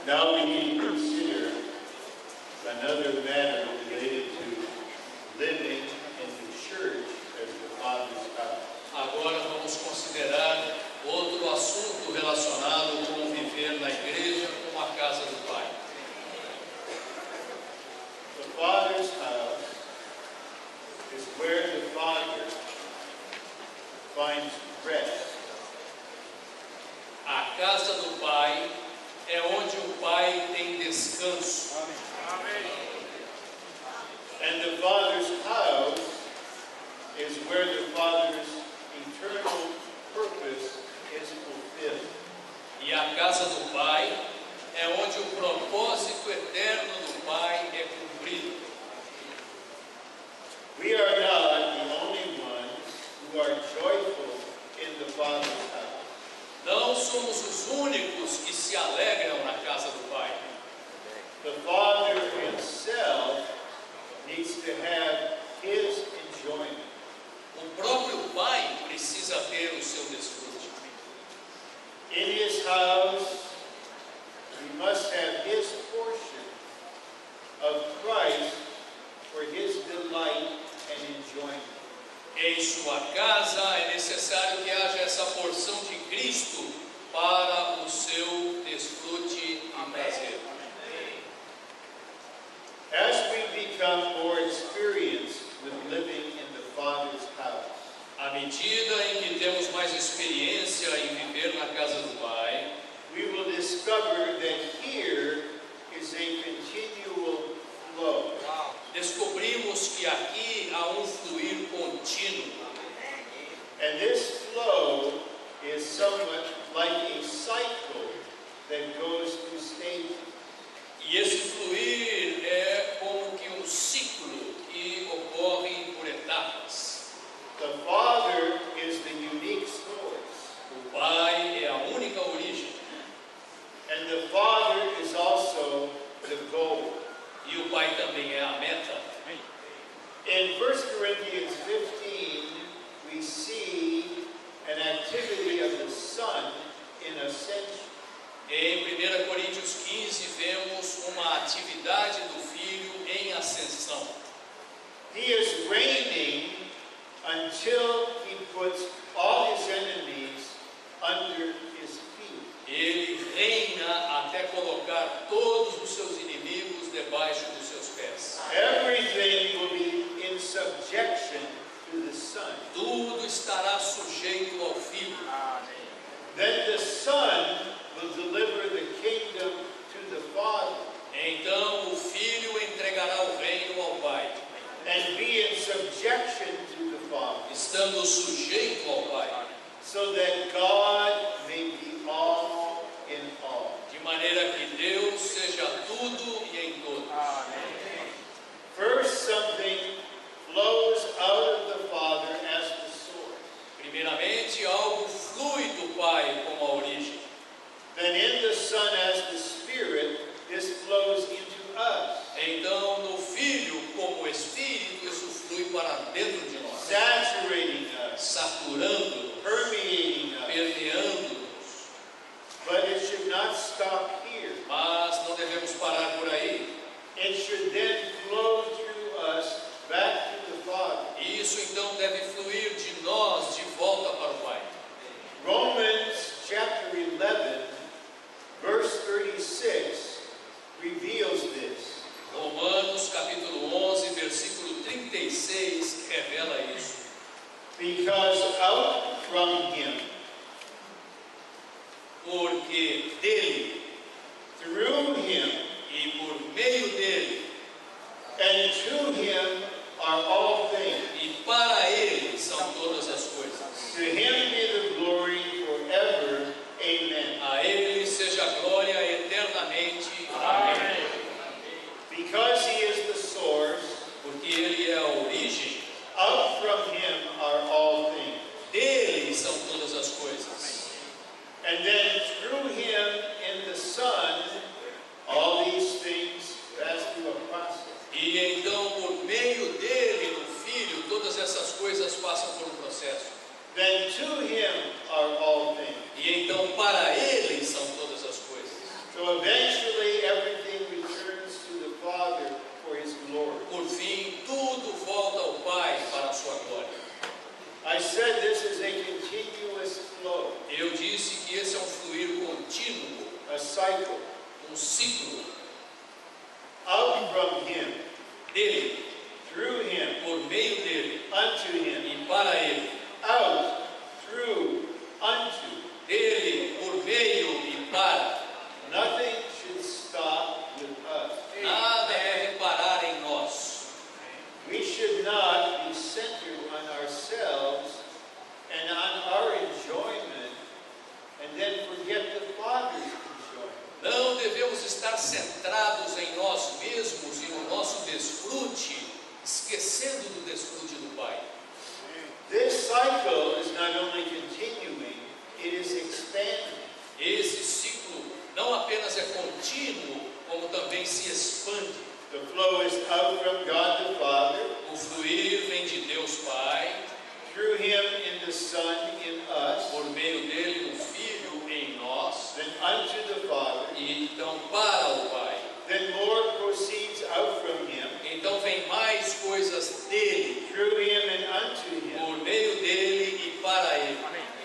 Now we need to consider another matter related to living in the church as the Father's house. Agora vamos considerar outro assunto relacionado com viver na igreja como a casa do Pai. The Father's house is where the Father finds rest. A casa do Pai é onde o Pai tem descanso. And the Father's house is where the Father's eternal purpose is fulfilled. E a casa do Pai é onde o propósito eterno do Pai é cumprido. We are not the only ones who are joyful in the Father's house. Não somos os únicos que se alegram na casa do Pai. The Father himself needs to have his enjoyment. O próprio Pai precisa ter o seu desfrute. In his house, we must have his portion of Christ for his delight and enjoyment. Em sua casa é necessário que haja essa porção de Cristo para o seu desfrute e prazer. As we become more experienced with living in the Father's house, À medida em que temos mais experiência em viver na casa do Pai, we will discover that here is a continual flow. descobrimos que aqui há um fluir contínuo. And this flow is somewhat like a cycle that goes through stages. E esse fluir é como que um ciclo que ocorre por etapas. The Father is the unique source, O Pai é a única origem and the Father is also the goal. e o Pai também é a meta. In 1 Corinthians 15, we see an activity of the Son in ascension. Em 1 Coríntios 15 vemos uma atividade do Filho em ascensão. He is reigning until he puts all his enemies under his feet. Ele reina até colocar todos os seus inimigos debaixo dos seus pés. Everything will be in subjection to the Son. Tudo estará sujeito ao Filho. Then the Son will deliver the kingdom to the Father Então o Filho entregará o reino ao Pai, and be in subjection to the Father, estando sujeito ao Pai, so that God may be all in all. de maneira que Deus seja tudo e em todos. First, something flows out of the Father as the source. Primeiramente, algo flui do Pai como a origem. Then in the Son as the Spirit, this flows into us, Então, no Filho como Espírito, isso flui para dentro de nós, saturating us, saturando, permeating us. permeando-nos. But it should not stop here. Mas não devemos parar por aí. It should then flow through us back to the Father. Isso então deve fluir de nós de volta para o Pai. Romans chapter 11, verse 36 reveals this. Romanos capítulo 11, versículo 36 revela isso. Because out from him, Porque dele through him, e por meio dele and to him are all things. e para ele são todas as coisas. To him be the glory forever. Amen. A ele seja a glória eternamente. Amém. Because he is the source, Porque ele é a origem, out from him are all things. dele são todas as coisas. And then through him in the Son, all these things pass through a process. E então, por meio dele, no Filho, todas essas coisas passam por um processo. Then to him are all things. E então, para ele são todas as coisas. So eventually everything returns to the Father for His glory. Por fim, tudo volta ao Pai para a sua glória. I said this is a continuous flow, Eu disse que esse é um fluir contínuo, a cycle. ciclo Out from Him, dele, through Him, por meio dele unto Him. e para ele. Out, through, unto. Dele, por meio e para. Nothing should stop with us. Nada deve parar em nós. We should not be centered on ourselves and on our enjoyment and then forget the Father's enjoyment. Não devemos estar centrados em nós mesmos e no nosso desfrute, esquecendo do desfrute do Pai. This cycle is not only continuing, it is expanding. Esse ciclo não apenas é contínuo, como também se expande. The flow is out from God the Father, O fluir vem de Deus Pai, through Him in the Son in us, por meio dele no Filho em nós, then unto the Father. e então para o Pai. Then more proceeds out from Him, Então vem mais coisas dele, through Him and unto Him, por meio dele e para ele,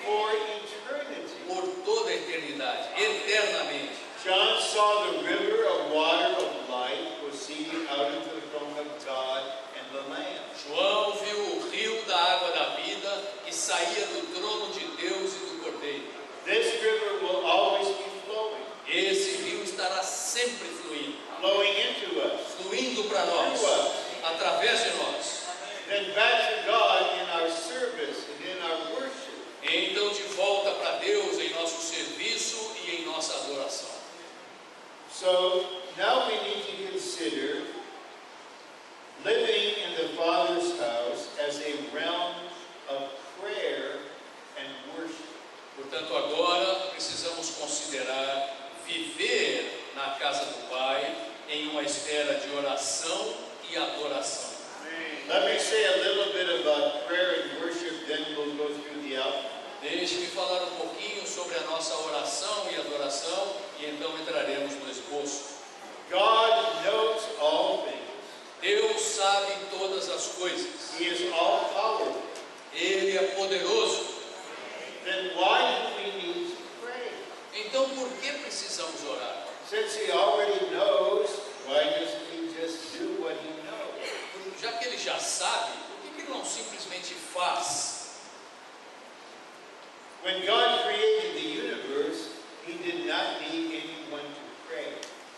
for eternity. por toda a eternidade, eternamente. John saw the river of water of life proceeding out of the throne of God and the Lamb. João viu o rio da água da vida que saía do trono de Deus e do Cordeiro. This river will always be flowing, Esse rio estará sempre fluindo, flowing into us, fluindo para nós, through us, através de nós. then back to God in our service and in our worship. Então de volta para Deus em nosso serviço e em nossa adoração. So now we need to consider living in the Father's house as a realm of prayer and worship. Portanto, agora precisamos considerar viver na casa do Pai em uma esfera de oração e adoração. Let me say a little bit about prayer and worship, then we'll go through the outline. Deixe-me falar um pouquinho sobre a nossa oração e adoração e então entraremos no esboço. God knows all things. Deus sabe todas as coisas. He is all powerful. Ele é poderoso. Then why do we need to pray? Então por que precisamos orar? Since He already knows, why doesn't He just do what He knows? Já que Ele já sabe, por que Ele não simplesmente faz? When God created the universe, He did not need anyone to pray.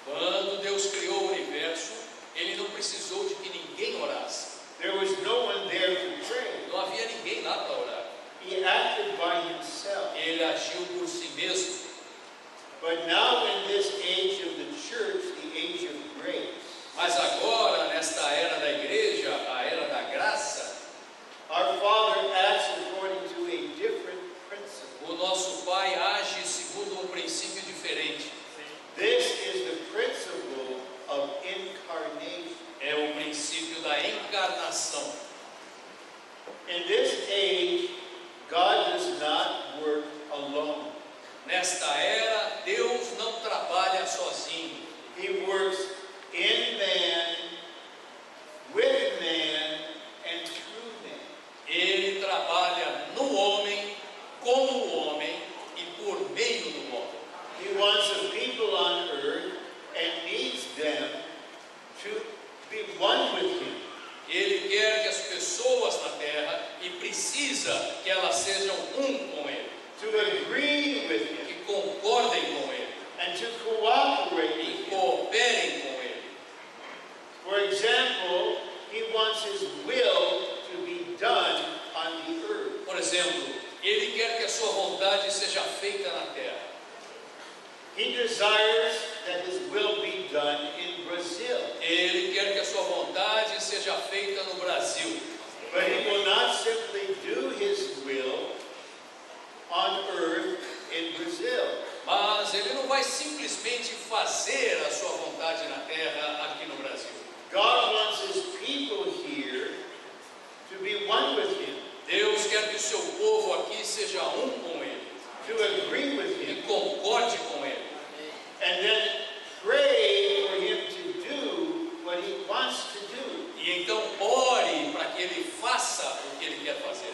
Quando Deus criou o universo, Ele não precisou de que ninguém orasse. There was no one there to pray. Não havia ninguém lá para orar. He acted by Himself. Ele agiu por si mesmo. But now in this age of the church, the age of grace, Mas agora, nesta era da igreja, a era da graça, our Father acts according to a different principle. o nosso Pai age segundo um princípio diferente. This is the principle of incarnation. É o princípio da encarnação. In this age, God does not work alone. Nesta era, Deus não trabalha sozinho. He works in man, with man, and through man. Ele trabalha no homem, como o homem e por meio do homem. He wants the people on earth and needs them to be one with Him. Ele quer que as pessoas na terra e precisa que elas sejam um com Ele, To agree with Him que concordem com Ele and to cooperate with e Him. cooperem com Ele. For example, He wants His will to be done on the earth. Por exemplo, Ele quer que a sua vontade seja feita na terra. He desires that His will be done in Brazil, Ele quer que a sua vontade seja feita no Brasil. but He will not simply do His will on earth in Brazil. Mas Ele não vai simplesmente fazer a sua vontade na terra aqui no Brasil. God wants His people here to be one with Him, Deus quer que o seu povo aqui seja um com Ele to agree with e Him, concorde com Ele And then pray for him to do what he wants to do. E então ore para que ele faça o que ele quer fazer.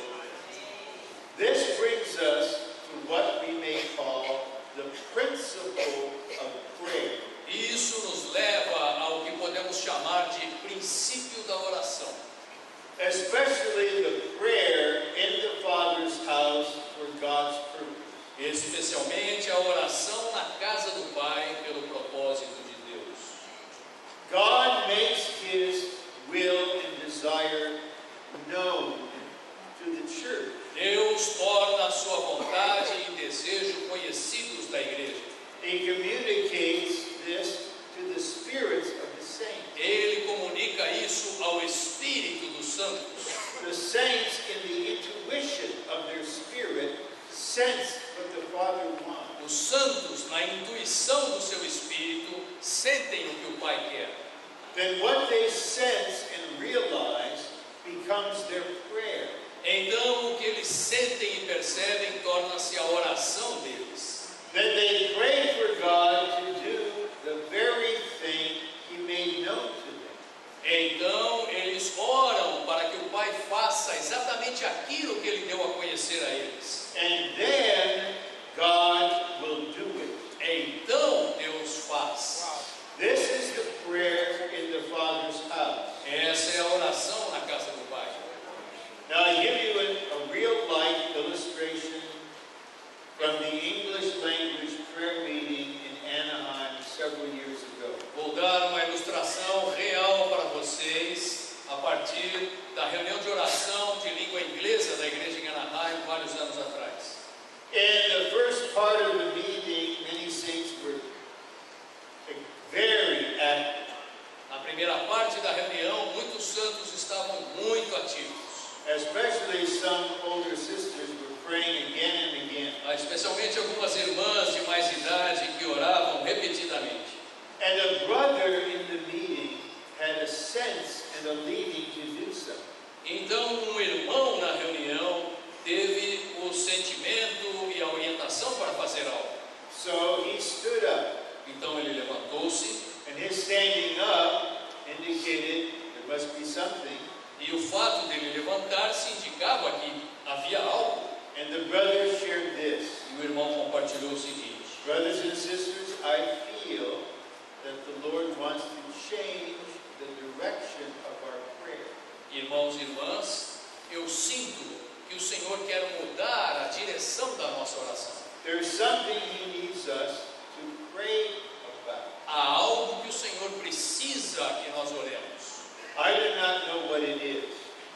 This brings us to what we may call the principle of prayer. Isso nos leva ao que podemos chamar de princípio da oração. Especially the prayer in the Father's house for God's purpose. Especialmente a oração na casa do Pai pelo propósito de Deus. God makes his will and desire known to the church. Deus torna a sua vontade e desejo conhecidos da igreja. He communicates this to the spirits of the saints. Ele comunica isso ao Espírito dos santos. The saints, in the intuition of their spirit, sense what the Father wants. Os santos, na intuição do seu Espírito, sentem o que o Pai quer. Then what they sense and realize becomes their prayer. Então, o que eles sentem e percebem torna-se a oração deles. Then they pray for God to do the very thing He made known to them. Então, eles oram para que o Pai faça exatamente aquilo que Ele deu a conhecer a eles. And then God will do it. Então, Deus faz. This is the prayer in the Father's house. Essa é a oração na casa do Pai. Now I give you a real-life illustration from the English language prayer meeting in Anaheim several years ago. Vou dar uma ilustração real para vocês a partir da reunião de oração de língua inglesa da igreja em Anaheim vários anos atrás. In the first part of the meeting, many saints were very active. Na primeira parte da reunião, muitos santos estavam muito ativos. Especially some older sisters were praying again and again. Especialmente algumas irmãs de mais idade que oravam repetidamente. And a brother in the meeting had a sense and a leading to do so. Então, irmão na reunião teve o sentimento e a orientação para fazer algo. So he stood up. Então ele levantou-se. And his standing up indicated there must be something. E o fato dele levantar-se indicava que havia algo. And the brother shared this. E o irmão compartilhou o seguinte: Brothers and sisters, I feel that the Lord wants to change the direction of our prayer. Irmãos e irmãs, eu sinto que o Senhor quer mudar a direção da nossa oração. There's something He needs us to pray about. Há algo que o Senhor precisa que nós oremos. I do not know what it is.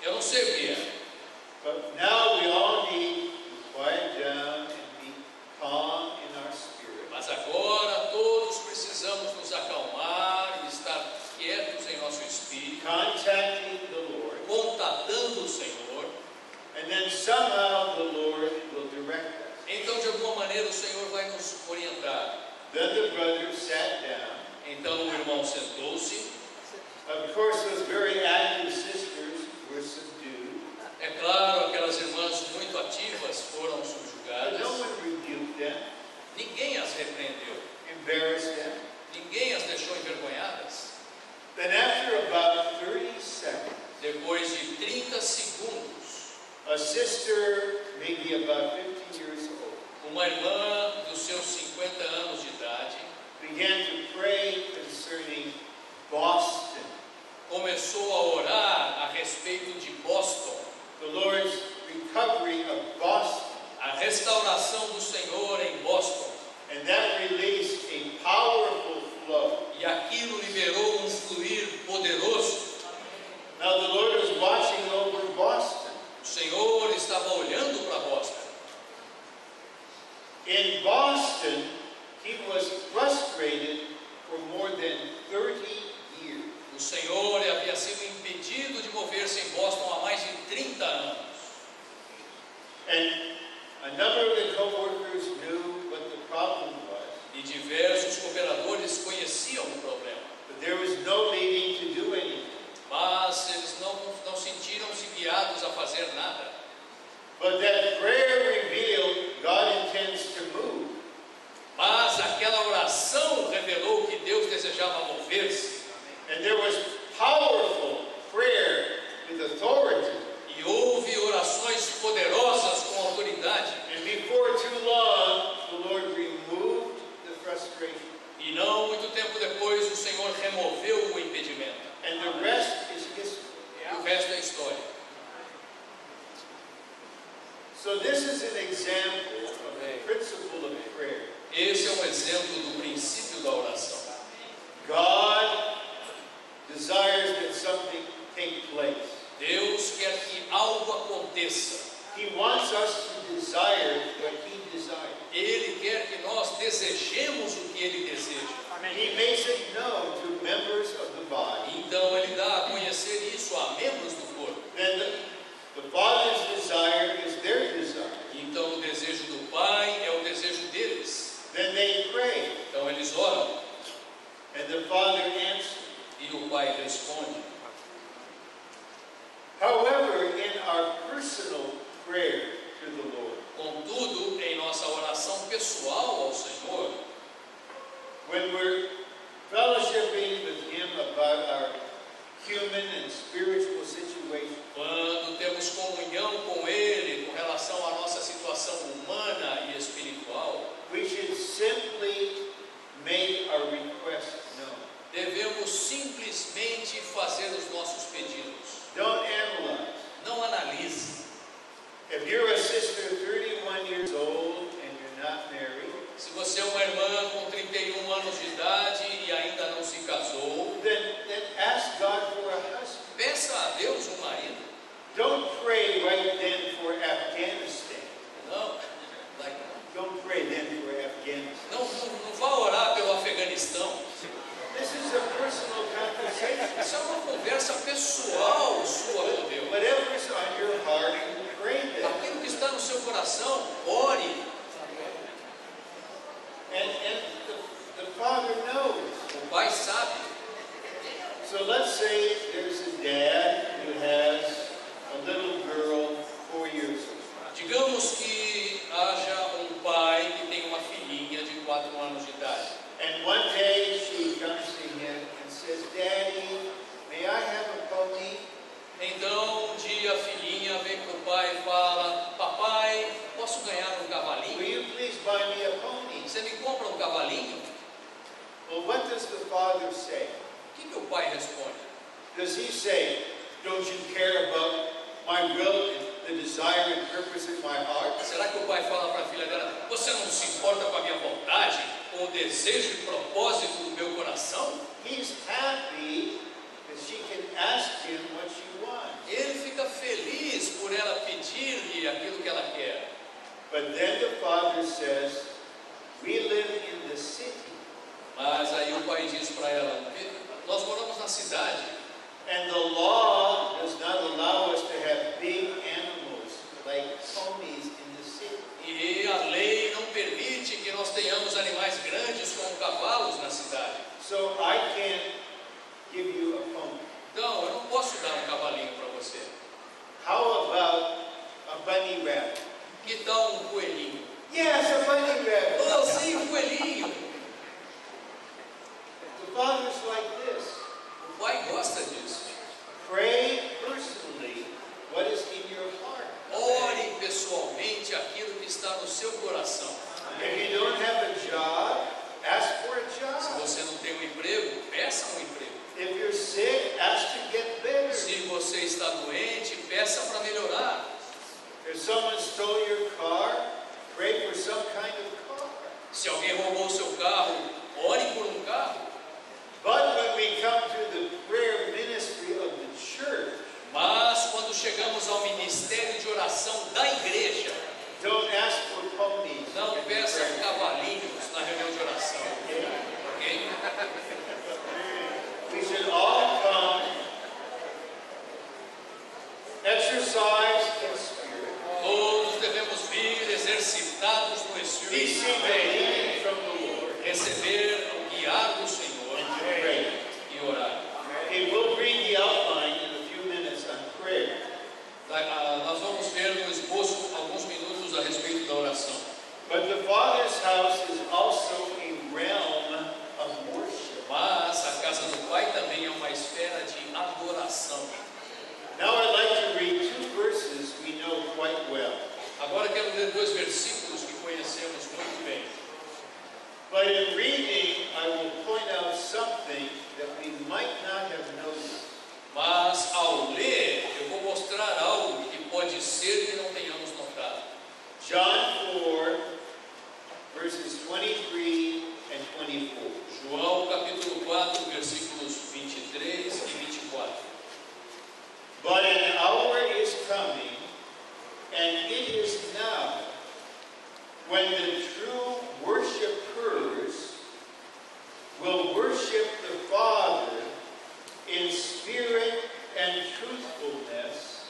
Eu não sei o que é. But now we all need to quiet down and be calm in our spirit. Mas agora todos precisamos nos acalmar e estar quietos em nosso espírito, Contacting the Lord. contatando o Senhor. And then somehow the Lord will direct us. Então, de alguma maneira, o Senhor vai nos orientar. Then the brother sat down. Então, o irmão sentou-se. Of course, those very active sisters were subdued. É claro, aquelas irmãs muito ativas foram But subjugadas. no one rebuked them, Ninguém as repreendeu. embarrassed them. Ninguém as deixou envergonhadas. Then after about 30 seconds, Depois de 30 segundos, a sister, maybe about 50 years old, uma irmã dos seus 50 anos de idade began to pray concerning Boston. começou a orar a respeito de Boston, The Lord's recovery of Boston. a restauração do Senhor em Boston. And that released a powerful flow. E aquilo liberou um fluir poderoso. Now the Lord was watching over Boston. O Senhor estava olhando para Boston. In Boston, he was frustrated for more than 30 years. O Senhor havia sido impedido de mover-se em Boston há mais de 30 anos. And a number of the co-workers knew what the problem was. E diversos cooperadores conheciam o problema. But there was no leading to do anything. Mas eles não sentiram-se guiados a fazer nada. But that prayer revealed God intends to move. Mas aquela oração desejava mover-se. And there was powerful prayer with authority. E houve orações poderosas com autoridade. And before too long, the Lord removed the frustration. E não muito tempo depois, o Senhor removeu o impedimento. And the rest is history. E o resto é história. So this is an example of the principle of prayer. Esse é um exemplo do princípio da oração. God desires that something take place. Deus quer que algo aconteça. He wants us to desire what He desires. Ele quer que nós desejemos o que Ele deseja. He makes it known to members of the body. Então Ele dá a conhecer isso a membros do corpo. Then the Father's desire is their desire. Então o desejo do Pai é o desejo deles. Then they pray, Então eles oram and the Father answers. e o Pai responde. However, in our personal prayer to the Lord, Contudo, em nossa oração pessoal ao Senhor, when we're fellowshipping with Him about our human and spiritual situation, quando temos comunhão com Ele com relação à nossa situação humana e espiritual, we should simply make our request known. devemos simplesmente fazer os nossos pedidos. Don't analyze. Não analise. If you're a sister 31 years old and you're not married, Se você é uma irmã com 31 anos de idade e ainda não se casou, then ask God for a husband. peça a Deus um marido. Don't pray right then for Afghanistan. Não, Don't pray then for Afghanistan. não vá orar pelo Afeganistão. This is a personal conversation. Isso é uma conversa pessoal sua com Deus. Whatever's on your heart, pray that. Aquilo que está no seu coração, ore. And the Father knows. O Pai sabe. So let's say there's a dad who has a little girl 4 years old. Digamos que haja um pai que tem uma filhinha de 4 anos de idade. And one day she comes to him and says, Daddy, may I have a pony? Então, um dia a filhinha vem para o pai e fala: Papai, posso ganhar um Will cavalinho? you please buy me a pony? Você me compra um cavalinho? Well, what does the father say? O que o pai responde? Does he say, don't you care about my will and the desire and purpose in my heart? Será que o pai fala para a filha dela: Você não se importa com a minha vontade, com o desejo e propósito do meu coração? He's happy that she can ask him what she wants. Ele fica feliz por ela pedir-lhe aquilo que ela quer. But then the father says, we live in the city. Mas aí o pai diz para ela: Nós moramos na cidade. And the law does not allow us to have big animals like ponies in the city. E a lei não permite que nós tenhamos animais grandes como cavalos na cidade. So I can't give you a pony. Então, eu não posso dar um cavalinho para você. How about a bunny rabbit? Que tal um coelhinho? Yes, a bunny rabbit. Oh, sim, um coelhinho. The father's like this. O pai gosta disso. Pray personally what is in your heart. Ore pessoalmente aquilo que está no seu coração. If you don't have a job, ask for a Se job. você não tem um emprego, peça um emprego. If you're sick, ask to get better. Se você está doente, peça para melhorar. If someone stole your car, pray for some kind of car. Se alguém roubou o seu carro, ore por um carro. But when we come to the prayer ministry of the church, Mas quando chegamos ao ministério de oração da igreja, don't ask for ponies. não peça cavalinhos na reunião de oração. Ok? We should all come, exercise in spirit, Todos devemos vir exercitados no be Espírito, seeking from the Lord, receber o guiar do Senhor and to pray. e orar. Okay, we'll read the outline in a few minutes on prayer. Nós vamos ver no esboço alguns minutos a respeito da oração. But the Father's house is also a realm of worship. Mas versículos que conhecemos muito bem. But in reading, I will point out something that we might not have noticed. Mas ao ler, eu vou mostrar algo que pode ser que não tenhamos notado. John 4, verses 23 and 24. João capítulo 4, versículos 23 e 24. But an hour is coming, and it is now, when the true worshipers will worship the Father in spirit and truthfulness,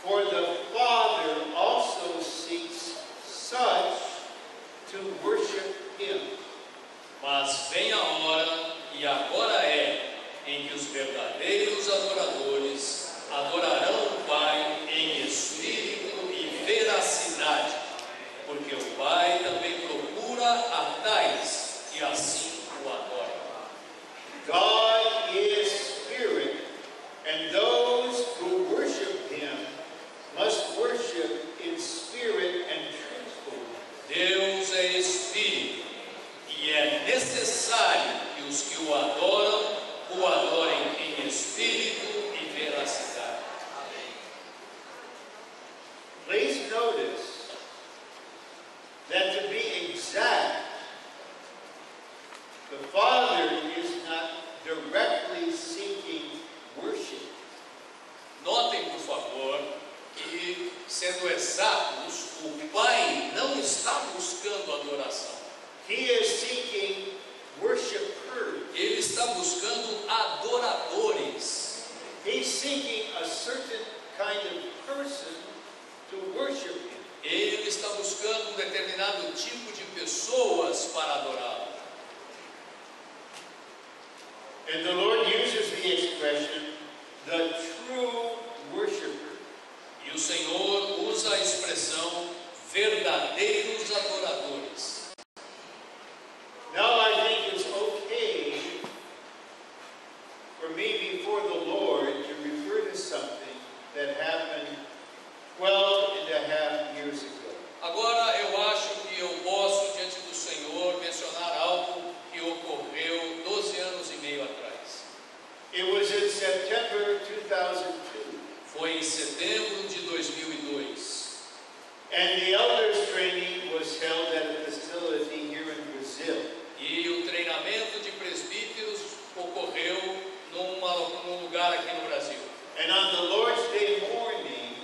for the Father also seeks such to worship Him. Mas vem a hora, e agora é, em que os verdadeiros adoradores adorarão o Pai em espírito e veracidade, porque o Pai também procura a tais que assim o adoram. God is spirit, and those who worship Him must worship in spirit and truthfulness. Deus é espírito, e é necessário que os que o adorem em espírito e veracidade. Please notice that to be exact, the Father is not directly seeking worship. Notem, por favor, que, sendo exatos, o Pai não está buscando adoração. He is seeking worshipers. Ele está buscando adoradores. He's seeking a certain kind of person to worship Him. Ele está buscando um determinado tipo de pessoas para adorá-lo. And the Lord uses the expression, the true worshiper. E o Senhor usa a expressão verdadeiros adoradores. Now I think it's okay for me before the Lord to refer to something that happened 12.5 years ago. Agora eu acho que eu posso, diante do Senhor, mencionar algo que ocorreu 12 anos e meio atrás. It was in September 2002. Foi em setembro de 2002. And the elders training was held at a facility here in Brazil. E o treinamento de presbíteros ocorreu num lugar aqui no Brasil. And on the Lord's Day morning,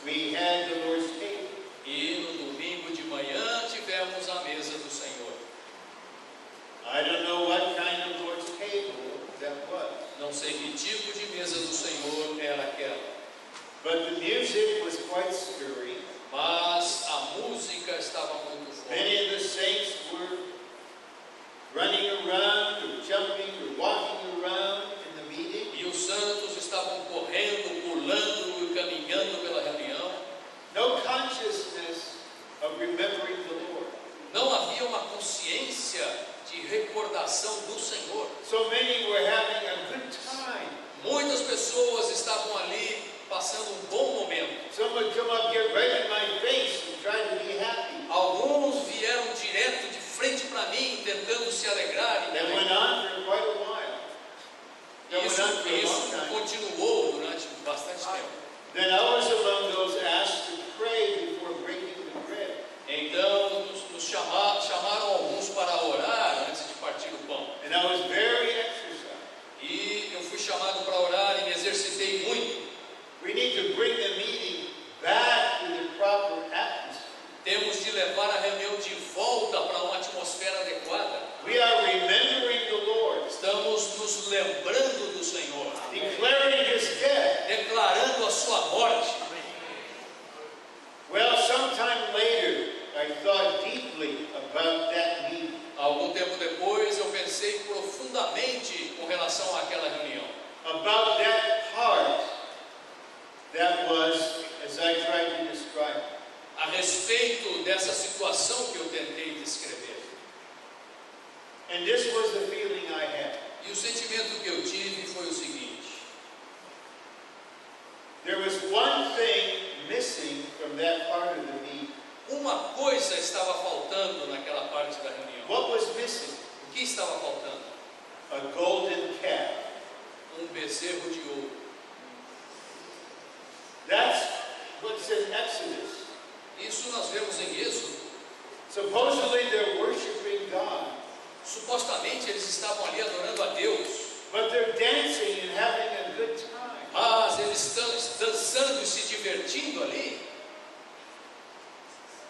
we had the Lord's table. E no domingo de manhã tivemos a mesa do Senhor. I don't know what kind of Lord's table that was. Não sei que tipo de mesa do Senhor era aquela. But the music was quite stirring. Mas a música estava muito forte. Many of the saints were running around or jumping or walking around in the meeting. E os santos estavam correndo, pulando e caminhando pela reunião. No consciousness of remembering the Lord. Não havia uma consciência de recordação do Senhor. So many were having a good time. Muitas pessoas estavam ali passando um bom momento. Some would come up here right in my face and try to be happy. Alguns vieram direto de frente para mim, tentando se alegrar. That went on for quite a while. That went on for a long Isso time. continuou durante bastante tempo. Then I was among those asked to pray before breaking the bread. Então nos chamaram alguns para orar antes de partir o pão. And I was very exercised. E eu fui chamado para orar e me exercitei muito. We need to bring the meeting back to the proper atmosphere. Temos de levar a reunião de volta para uma atmosfera adequada. We are remembering the Lord, Estamos nos lembrando do Senhor, declaring His death. declarando a sua morte. Well, sometime later, I thought deeply about that meeting. Algum tempo depois eu pensei profundamente com relação àquela reunião. About that part that was, as I tried to describe. A respeito dessa situação que eu tentei descrever. And this was the feeling I had. E o sentimento que eu tive foi o seguinte: There was one thing missing from that part of the meeting. conversa estava faltando naquela parte da reunião? What was missing? O que estava faltando? A golden calf. Bezerro de ouro. That's what's in Exodus. Isso nós vemos em Êxodo. Supposedly they're worshiping God, Supostamente eles estavam ali adorando a Deus, but they're dancing and having a good time. mas eles estão dançando e se divertindo ali.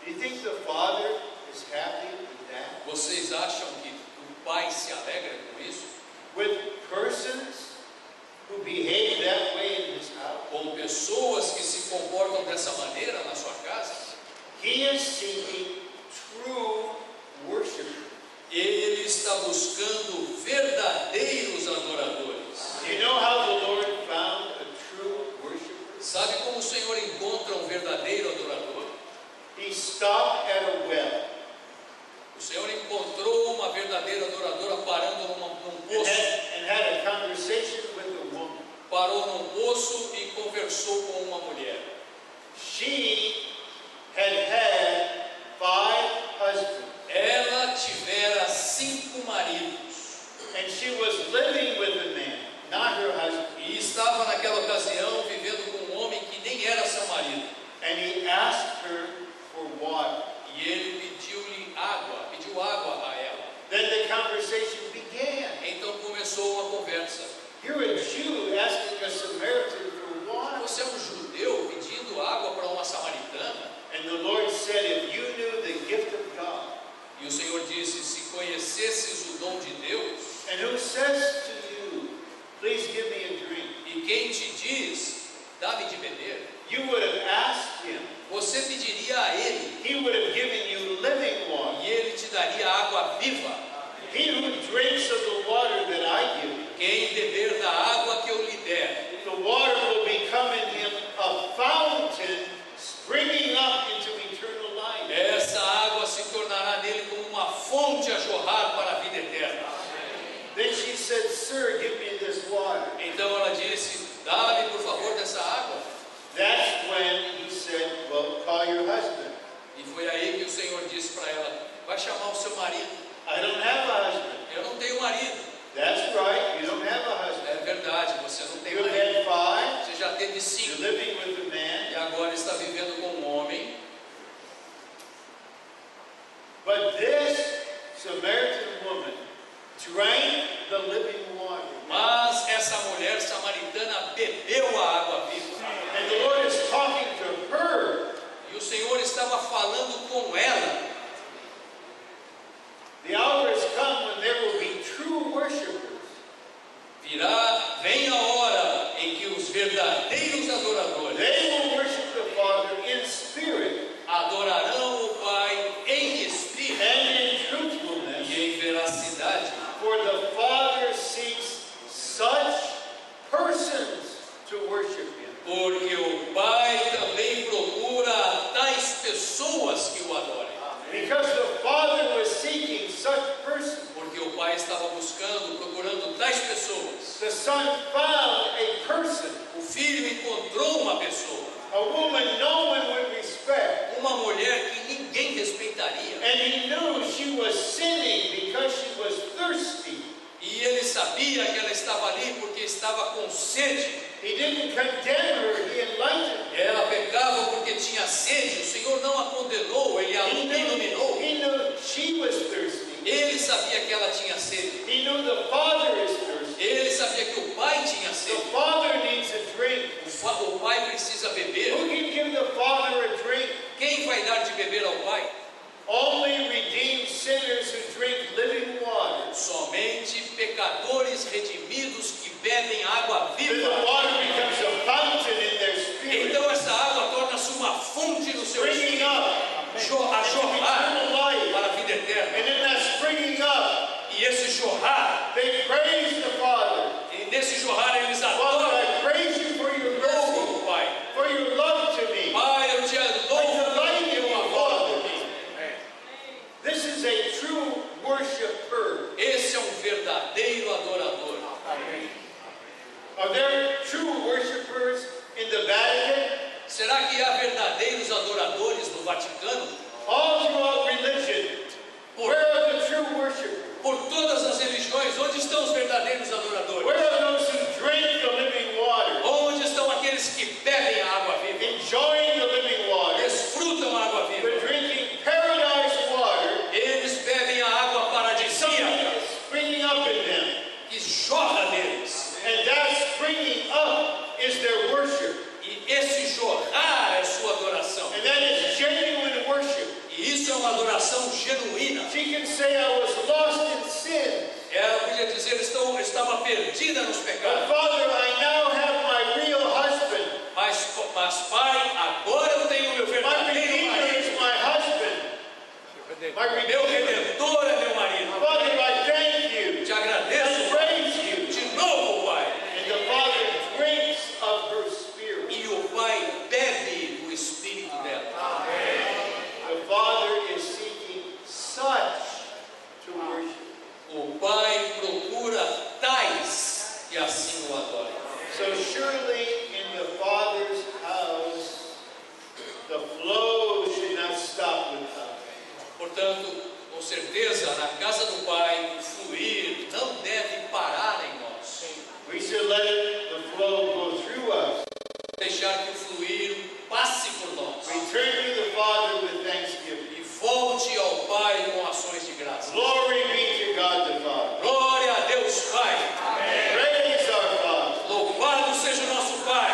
Do you think the Father is happy with that? Vocês acham que o Pai se alegra com isso? With persons who behave that way in His house? Com pessoas que se comportam dessa maneira na sua casa? He is seeking true worshipers. Ele está buscando verdadeiros adoradores. Do you know how the Lord found a true worshiper? Sabe como o Senhor encontra um verdadeiro adorador? He stopped at a well O Senhor encontrou uma verdadeira adoradora parando num poço. and had a conversation with a woman. Parou num poço e conversou com uma mulher. She had 5 husbands, Ela tivera 5 maridos and she was living with a man, not her husband. e estava naquela ocasião vivendo com um homem que nem era seu marido. And he asked her for water. E ele pediu água a ela. Then the conversation began. Então começou uma conversa. You're a Jew asking a Samaritan for water. Você é um judeu pedindo água para uma samaritana? And the Lord said, if you knew the gift of God, E o Senhor disse, se conhecesses o dom de Deus, and who says to you, please give me a drink, e quem te diz, dá-me de beber, you would have asked him. você pediria a ele, He would have given you living water. e ele te daria água viva. He who drinks of the water that I give you, Quem beber da água que eu lhe der, the water will become in him a fountain springing up into eternal life. essa água se tornará nele como uma fonte a jorrar para a vida eterna. Then she said, sir, give me this water. Então ela disse, dá-me por favor dessa água. That's when he said, well, call your husband. E foi aí que o Senhor disse para ela, vai chamar o seu marido. I don't have a husband. Eu não tenho marido. That's right, you don't have a husband. É verdade, você não tem You've marido. had 5, Você já teve you're 5 living with a e man. agora está vivendo com um homem. But this Samaritan woman drank the living water. Mas essa mulher samaritana bebeu a água viva. And the Lord is talking to her. E o Senhor estava falando com ela. The hour has come when there will be true worshipers. Vem a hora em que os verdadeiros adoradores They will worship the Father in spirit adorarão o Pai em espírito and in truthfulness. e em veracidade. For the Father seeks such persons to worship Him. Porque o Pai também procura tais pessoas que o adorem. Because the Father was seeking such persons, Porque o Pai estava buscando, procurando tais pessoas. the Son found a person, O Filho encontrou uma pessoa, a woman no one would respect. uma mulher que ninguém respeitaria. And He knew she was sinning because she was thirsty. E ele sabia que ela estava ali porque estava com sede. He didn't condemn her, He enlightened her. Ela pecava porque tinha sede. O Senhor não a condenou, Ele a iluminou. He knew she was thirsty. Ele sabia que ela tinha sede. He knew the Father is thirsty. Ele sabia que o Pai tinha The sede. Father needs a drink. O Pai precisa beber. Who can give the Father a drink? Quem vai dar de beber ao Pai? Only redeemed sinners who drink living water. Somente pecadores redimidos que bebem água Then the viva. water becomes a fountain in their spirit, Então essa água torna-se uma fonte no seu springing espírito, up a into jorrar eternal life. para a vida eterna. And in that springing up, E esse jorrar, they genuína. She can say, I was lost in sin. Ela podia dizer, estava perdida nos But pecados. Father, I now have my real husband. Mas Pai, agora eu tenho meu My verdadeiro Redeemer marido. is my husband. My Meu Redeemer. Redentor é meu marido. Father, I thank you. Te I agradeço praise you. de novo, Pai. And the Father drinks of her spirit. E o Pai bebe do Espírito dela. The Father is seeking such to worship. O Pai procura tais e assim o adoram. So surely in the Father's house, the flow should not stop with us. Portanto, com certeza, na casa do Pai, o fluir não deve parar em nós. We should let the flow go through us. Deixar que o fluir passe por nós. Return to the Father with thanksgiving. E volte ao Pai com ações de graça. Glory be to God the Father. Glória a Deus, Pai. Praise our Father. Louvado seja o nosso Pai.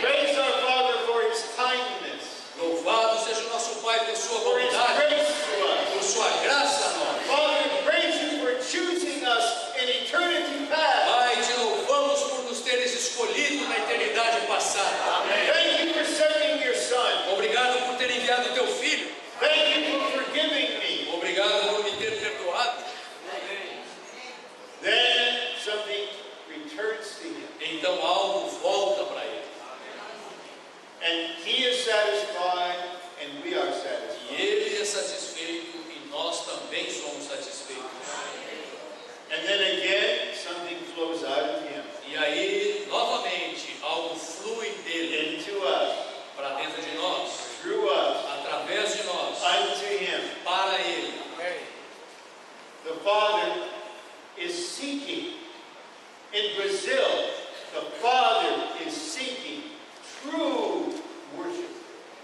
Praise our Father for His kindness, Louvado seja o nosso Pai por sua for His bondade, grace to us. por sua graça a nós. Father, praise you for choosing us in eternity past. Pai, te louvamos por nos teres escolhido na eternidade passada. Thank you for sending your Son. Obrigado por ter enviado o teu Filho. Thank you for forgiving me. Obrigado por me ter perdoado. Then something returns to Him. Então algo volta para Ele. And He is satisfied and we are satisfied. E Ele é satisfeito e nós também somos satisfeitos. And then again, something flows out of Him E aí, novamente, algo flui dele into us, para dentro de nós, through us, através de nós, unto Him. para Ele. The Father is seeking. In Brazil, the Father is seeking true worship.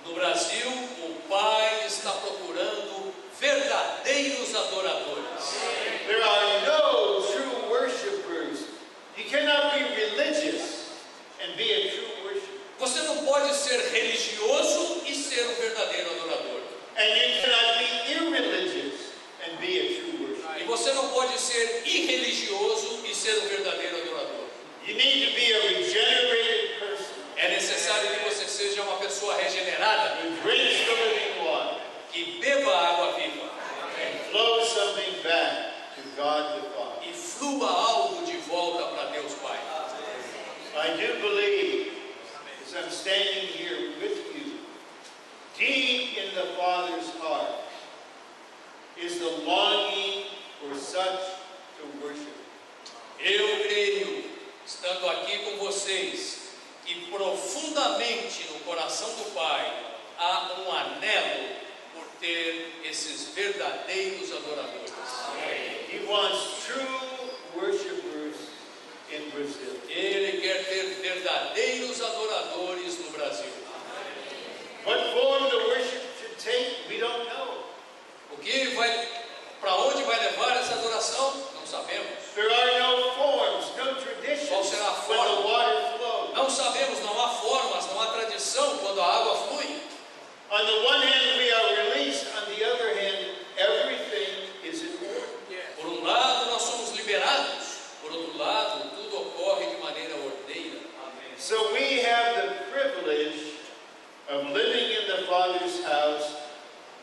No Brasil, o Pai está procurando verdadeiros adoradores. There are no true worshipers. You cannot be religious and be a true worshiper. Você não pode ser religioso e ser um verdadeiro adorador. And you cannot be irreligious and be a true worshiper. E você não pode ser irreligioso e ser um verdadeiro adorador. You need to be a regenerated person É necessário que você seja uma pessoa regenerada, who drinks the living water que beba a água viva and flows something back to God the Father. e flua algo de volta para Deus Pai. I do believe, as I'm standing here with you, deep in the Father's heart is the longing for such to worship. Eu creio, estando aqui com vocês, que profundamente no coração do Pai há um anelo por ter esses verdadeiros adoradores. He wants true worshipers in Brazil. Ele quer ter verdadeiros adoradores no Brasil. What form the worship should take, we don't know. Para onde vai levar essa adoração? Não sabemos. There are no forms, no Qual traditions será a when the forma? water flows. Não sabemos, não há formas, não há tradição quando a água flui. On the one hand, we are released. On the other hand, everything is in order. Por um lado, nós somos liberados. Por outro lado, tudo ocorre de maneira ordeira. So we have the privilege of living in the Father's house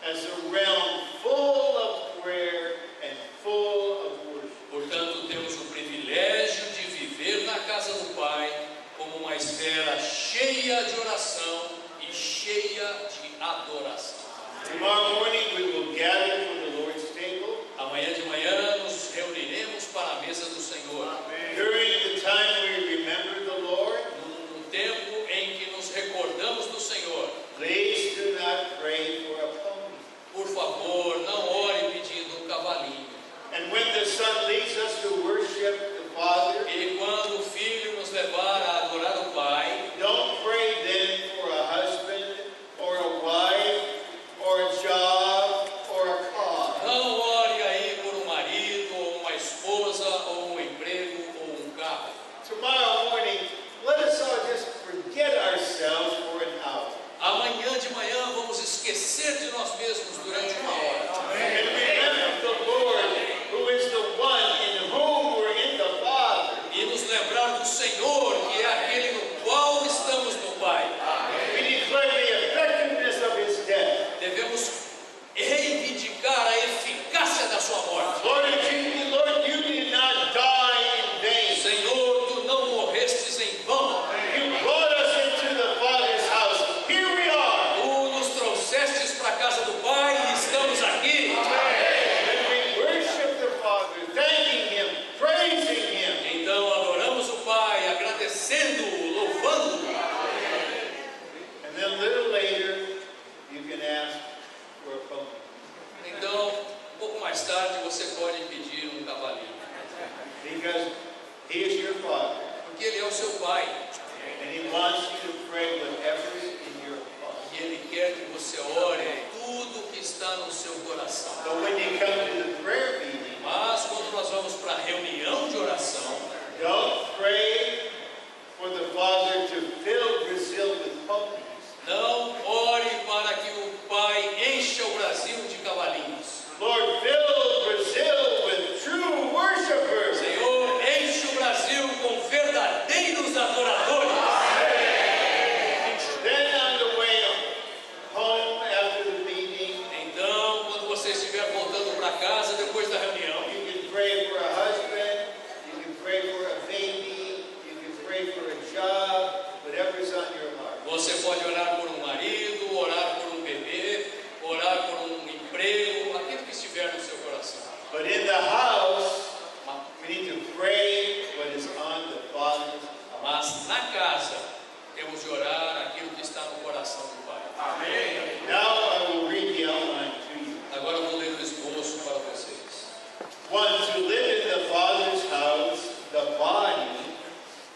as a realm full of prayer and full of worship. Portanto, temos o privilégio de viver na casa do Pai como uma esfera cheia de oração e cheia de adoração. Tomorrow morning we will gather for the Lord's table. Amanhã de manhã nos reuniremos para a mesa do Senhor. During the time we remember the Lord, No tempo em que nos recordamos do Senhor, please do not pray for a pony. por favor, não ore pedindo um cavalinho. And when the Son leads us to worship the Father, E quando o Filho nos levar a adorar o Pai, don't pray then for a husband or a wife or a job queremos reivindicar a eficácia da sua morte. Lord, you did not die in vain. Senhor, tu não morrestes em vão. You brought us into the Father's house. Here we are. Tu nos trouxestes para a casa do Pai e estamos aqui. And we worship the Father, thanking Him, praising Him. Então adoramos o Pai, agradecendo-o, louvando-o. And then a little later, you can ask for a pony. Então, um pouco mais tarde, você pode pedir um cavalinho. Because He is your Father. Porque Ele é o seu Pai. And He wants you to pray whatever is in your heart. E Ele quer que você ore tudo que está no seu coração. So when you come to the prayer meeting, Mas quando nós vamos para a reunião de oração, don't pray for the Father to fill Brazil with ponies. não ore para que o Pai encha o Brasil de cavalinhos. Lord, fill Brazil with true worshipers. Senhor, enche o Brasil com verdadeiros adoradores. Then on the way home after the meeting, Então, quando você estiver voltando para casa depois da reunião, you can pray for a husband, you can pray for a baby, you can pray for a job, whatever's on your heart. você pode orar por um marido, orar por um bebê, orar por um emprego, aquilo que estiver no seu coração. But in the house, we need to pray what is on the Father's heart. Mas na casa, temos de orar aquilo que está no coração do Pai. Now I will read the outline to you. Agora eu vou ler o esboço para vocês. One, to live in the Father's house, the body,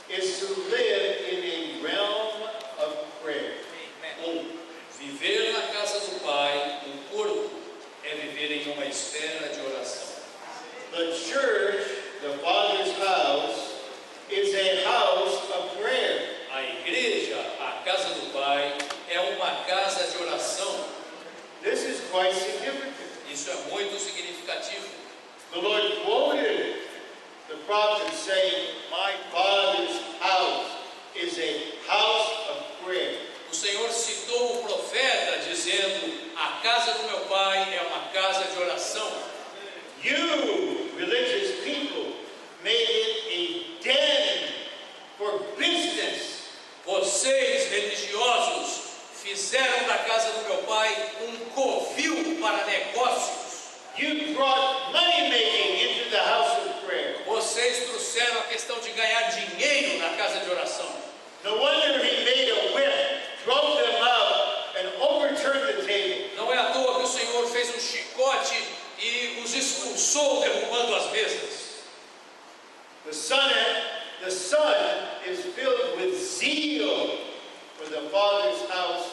is to live in a realm of prayer. Viver na casa do Pai, o corpo, é viver em uma esfera de oração. The church, the Father's house, is a house of prayer. A igreja, a casa do Pai, é uma casa de oração. This is quite significant. Isso é muito significativo. The Lord quoted the prophet saying, "My Father's house is a house of prayer." O Senhor citou o profeta dizendo: a casa do meu Pai é uma casa de oração. You, religious people, made it a den for business. Vocês, religiosos, fizeram da casa do meu Pai um covil para negócios. You brought money making into the house of prayer. Vocês trouxeram a questão de ganhar dinheiro na casa de oração. No wonder He made a whip, drove them out, and overturned the table. Não é à toa que o Senhor fez um chicote e os expulsou, derrubando as mesas. The Son is filled with zeal for the Father's house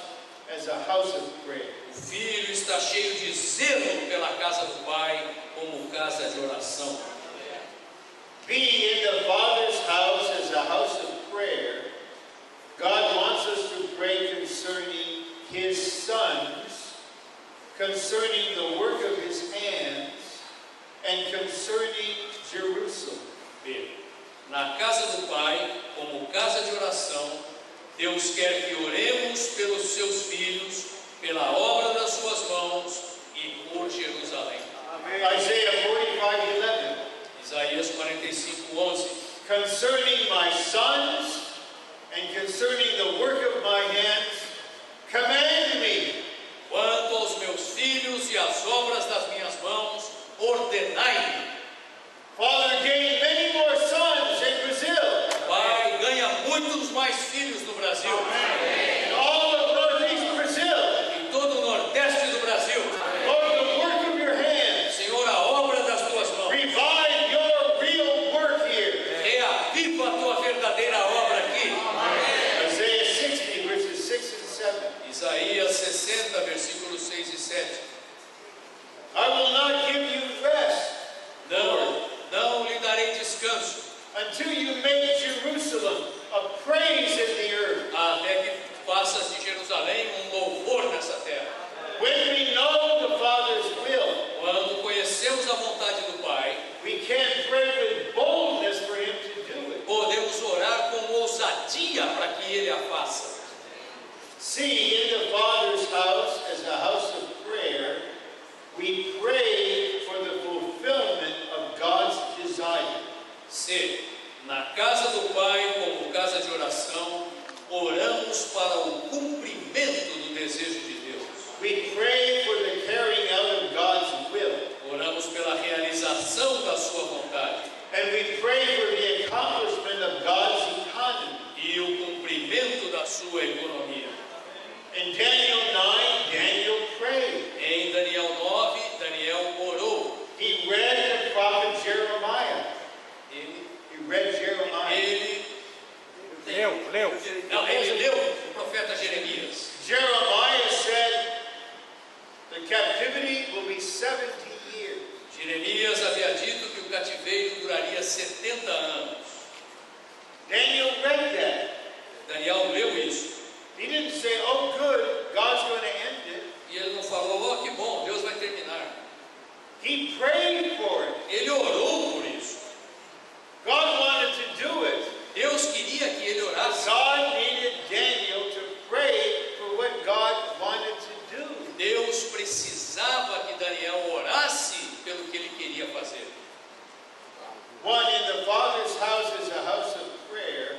as a house of prayer. O Filho está cheio de zelo pela casa do Pai, como casa de oração. Be in the Father's house as a house of prayer. God wants us to pray concerning His sons, concerning the work of His hands, and concerning Jerusalem. Na casa do Pai, como casa de oração, Deus quer que oremos pelos seus filhos, pela obra das suas mãos e por Jerusalém. Isaiah 45:11. Isaías 45:11. Concerning my sons and concerning the work of my hands, command me. Quanto aos meus filhos e às obras das minhas mãos, ordenai-me. Father, gain many more sons in Brazil. Pai, ganha muitos mais filhos no Brasil. In all of northeast Brazil. Em todo o nordeste do Brasil. Lord, the work of your hands. Senhor, a obra das tuas mãos. Revive your real work here. Reaviva a tua verdadeira obra aqui. Isaiah 60, verses 6 and 7. Isaías 60, versículos 6 e 7. I will not give you rest Não lhe darei descanso, until you make Jerusalem a praise in the earth. até que faças de Jerusalém um louvor nessa terra. When we know the Father's will, Quando conhecemos a vontade do Pai, we can pray with boldness for Him to do it. podemos orar com ousadia para que Ele a faça. See in the Father's house as a house of prayer We pray for the carrying out of God's will. Oramos pela realização da sua vontade. And we pray for the accomplishment of God's economy. E o cumprimento da sua economia. In Daniel 9, Daniel prayed. Em Daniel 9, Daniel orou. He read the prophet Jeremiah. Ele leu o profeta Jeremias. Jeremiah said the captivity will be 70 years. Jeremias havia dito que o cativeiro duraria 70 anos. Daniel read that. Daniel leu isso. He didn't say, oh good, God's going to end it. E ele não falou, que bom, Deus vai terminar. He prayed for it. Ele orou por isso. God wanted to do it. Deus queria que ele orasse. God needed Daniel to pray for what God wanted to do. Deus precisava que Daniel orasse pelo que ele queria fazer. One, in the Father's house is a house of prayer.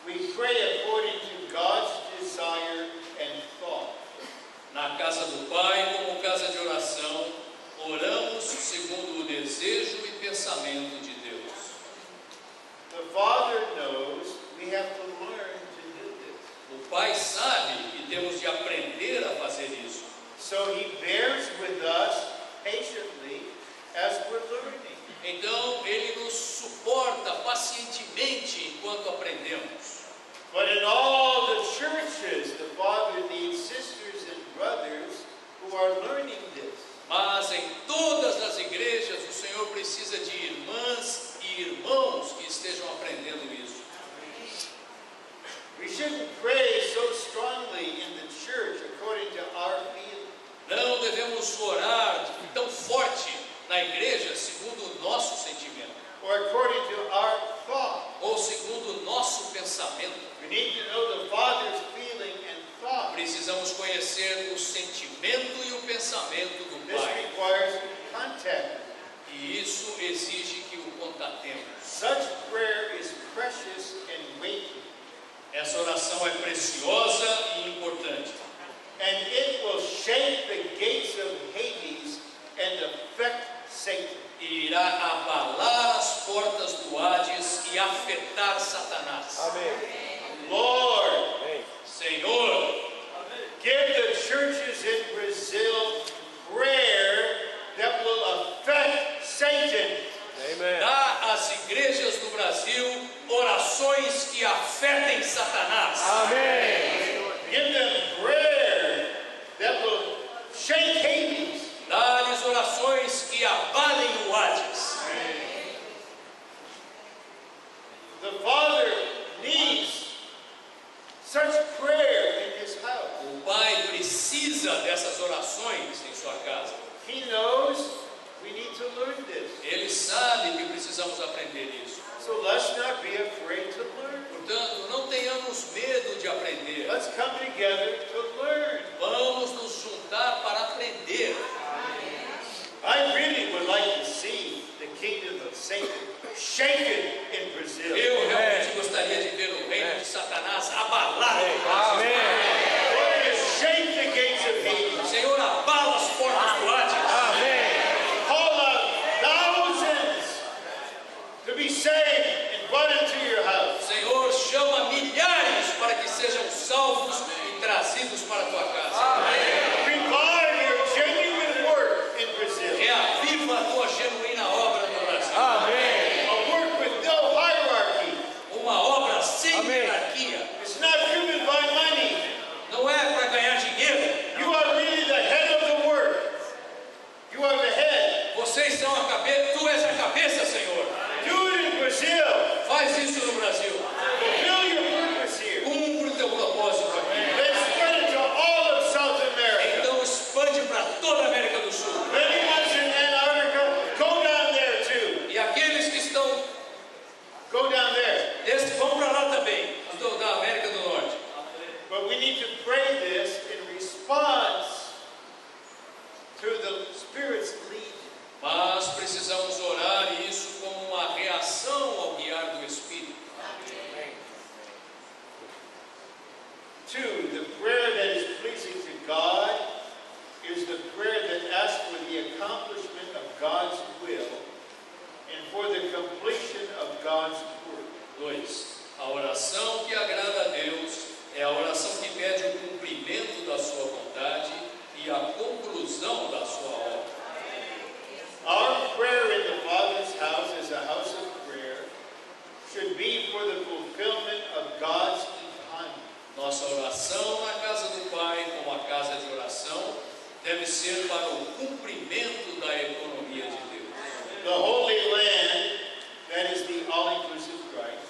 We pray according to God's desire and thought. Na casa do Pai, como casa de oração, oramos segundo o desejo e pensamento de Deus. The Father knows we have to learn to do this. O Pai sabe que temos de aprender a fazer isso. So He bears with us patiently as we're learning. Então, Ele nos suporta pacientemente enquanto aprendemos. But in all the churches, the Father needs sisters and brothers who are learning this. Mas em todas as igrejas, o Senhor precisa de irmãs e irmãos que estejam aprendendo isso. We shouldn't pray so strongly in the church according to our feeling. Não devemos orar tão forte na igreja segundo o nosso sentimento, Or according to our thought. ou segundo o nosso pensamento. We need to know the Father's feeling and thought. Precisamos conhecer o sentimento e o pensamento do This Pai. requires contact. E isso exige que o contatemos. Such prayer is precious and weighty. Essa oração é preciosa e importante. And it will shake the gates of Hades and affect Satan. E irá abalar as portas do Hades e afetar Satanás. Lord, Senhor, give the churches in Brazil prayer that will affect Satan. dá às igrejas do Brasil orações que afetem Satanás. Give them prayer that will shake Hades. Dá-lhes orações que abalem o Hades. The Father needs such prayer in His house. O Pai precisa dessas orações em sua casa. He knows we need to learn this. Ele sabe que precisamos aprender isso. So let's not be afraid to learn. Portanto, não tenhamos medo de aprender. Let's come together to learn. Vamos nos juntar para aprender. I really would like to see the kingdom of Satan shaken in Brazil. Eu realmente gostaria de ver o reino de Satanás abalado. Lord, shake the gates of Hades. Senhor, abala as portas do Hades. Call out thousands to be saved and brought into your house. Senhor, chama milhares para que sejam salvos e trazidos para a tua casa. Revive your genuine work in Brazil. Reaviva a tua genuína obra no Brasil. A work with no hierarchy. Uma obra sem hierarquia. It's not driven by money. Não é para ganhar dinheiro. You are really the head of the work. You are the head. Vocês são a cabeça, tu és a cabeça, Senhor. Do it in Brazil. Faz isso no Brasil. Fulfill your purpose here. Cumpre o teu propósito aqui. Then spread it to all of South America. Então expande para toda a América do Sul. Anyone's in Antarctica, go down there too. E aqueles que estão, Go down there. vão para lá também, da América do Norte. But we need to pray this in response to the Spirit's leading. Mas precisamos orar isso como uma reação ao guiar do Espírito. 2, the prayer that is pleasing to God completion of God's word. 2. A oração que agrada a Deus é a oração que pede o cumprimento da sua vontade e a conclusão da sua obra. Our prayer in the Father's house as a house of prayer should be for the fulfillment of God's economy. Nossa oração na casa do Pai, como a casa de oração, deve ser para o cumprimento da economia de Deus. The Holy Land, that is the all-inclusive Christ.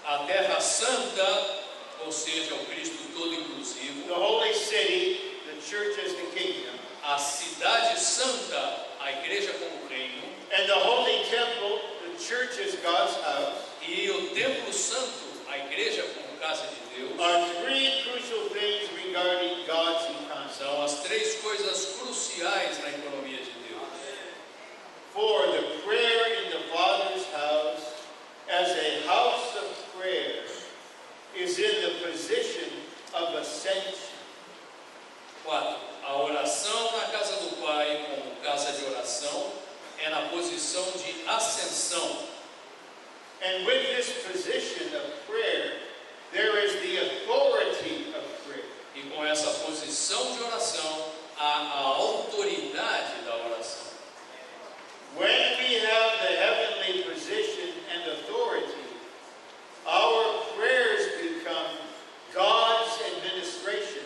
A terra santa, ou seja, o Cristo todo inclusivo. The Holy City, the church as the kingdom. A cidade santa, a igreja como reino. And the Holy Temple, the church as God's house. E o templo santo, a igreja como casa de Deus. Are three crucial things regarding God's economy. São as três coisas cruciais na economia de Deus. For the prayer in the Father's house as a house of prayer is in the position of ascension. 4. A oração na casa do Pai, como casa de oração, é na posição de ascensão. And with this position of prayer, there is the authority of prayer. E com essa posição de oração, há a autoridade da oração. When we have the heavenly position and authority, our prayers become God's administration,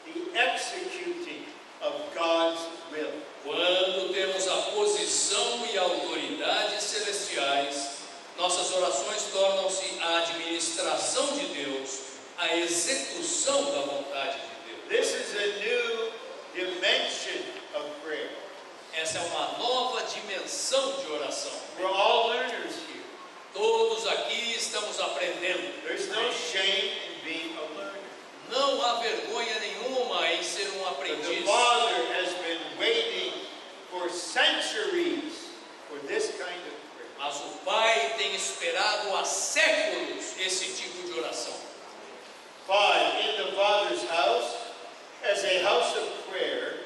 the executing of God's will. Quando temos a posição e a autoridade celestiais, nossas orações tornam-se a administração de Deus, a execução da vontade de Deus. This is a new dimension of prayer. Essa é uma nova dimensão de oração. We're all learners here. Todos aqui estamos aprendendo. There's no shame in being a learner. Não há vergonha nenhuma em ser um But aprendiz. the Father has been waiting for centuries for this kind of prayer. Mas o Pai tem esperado há séculos esse tipo de oração. 5. In the Father's house, as a house of prayer,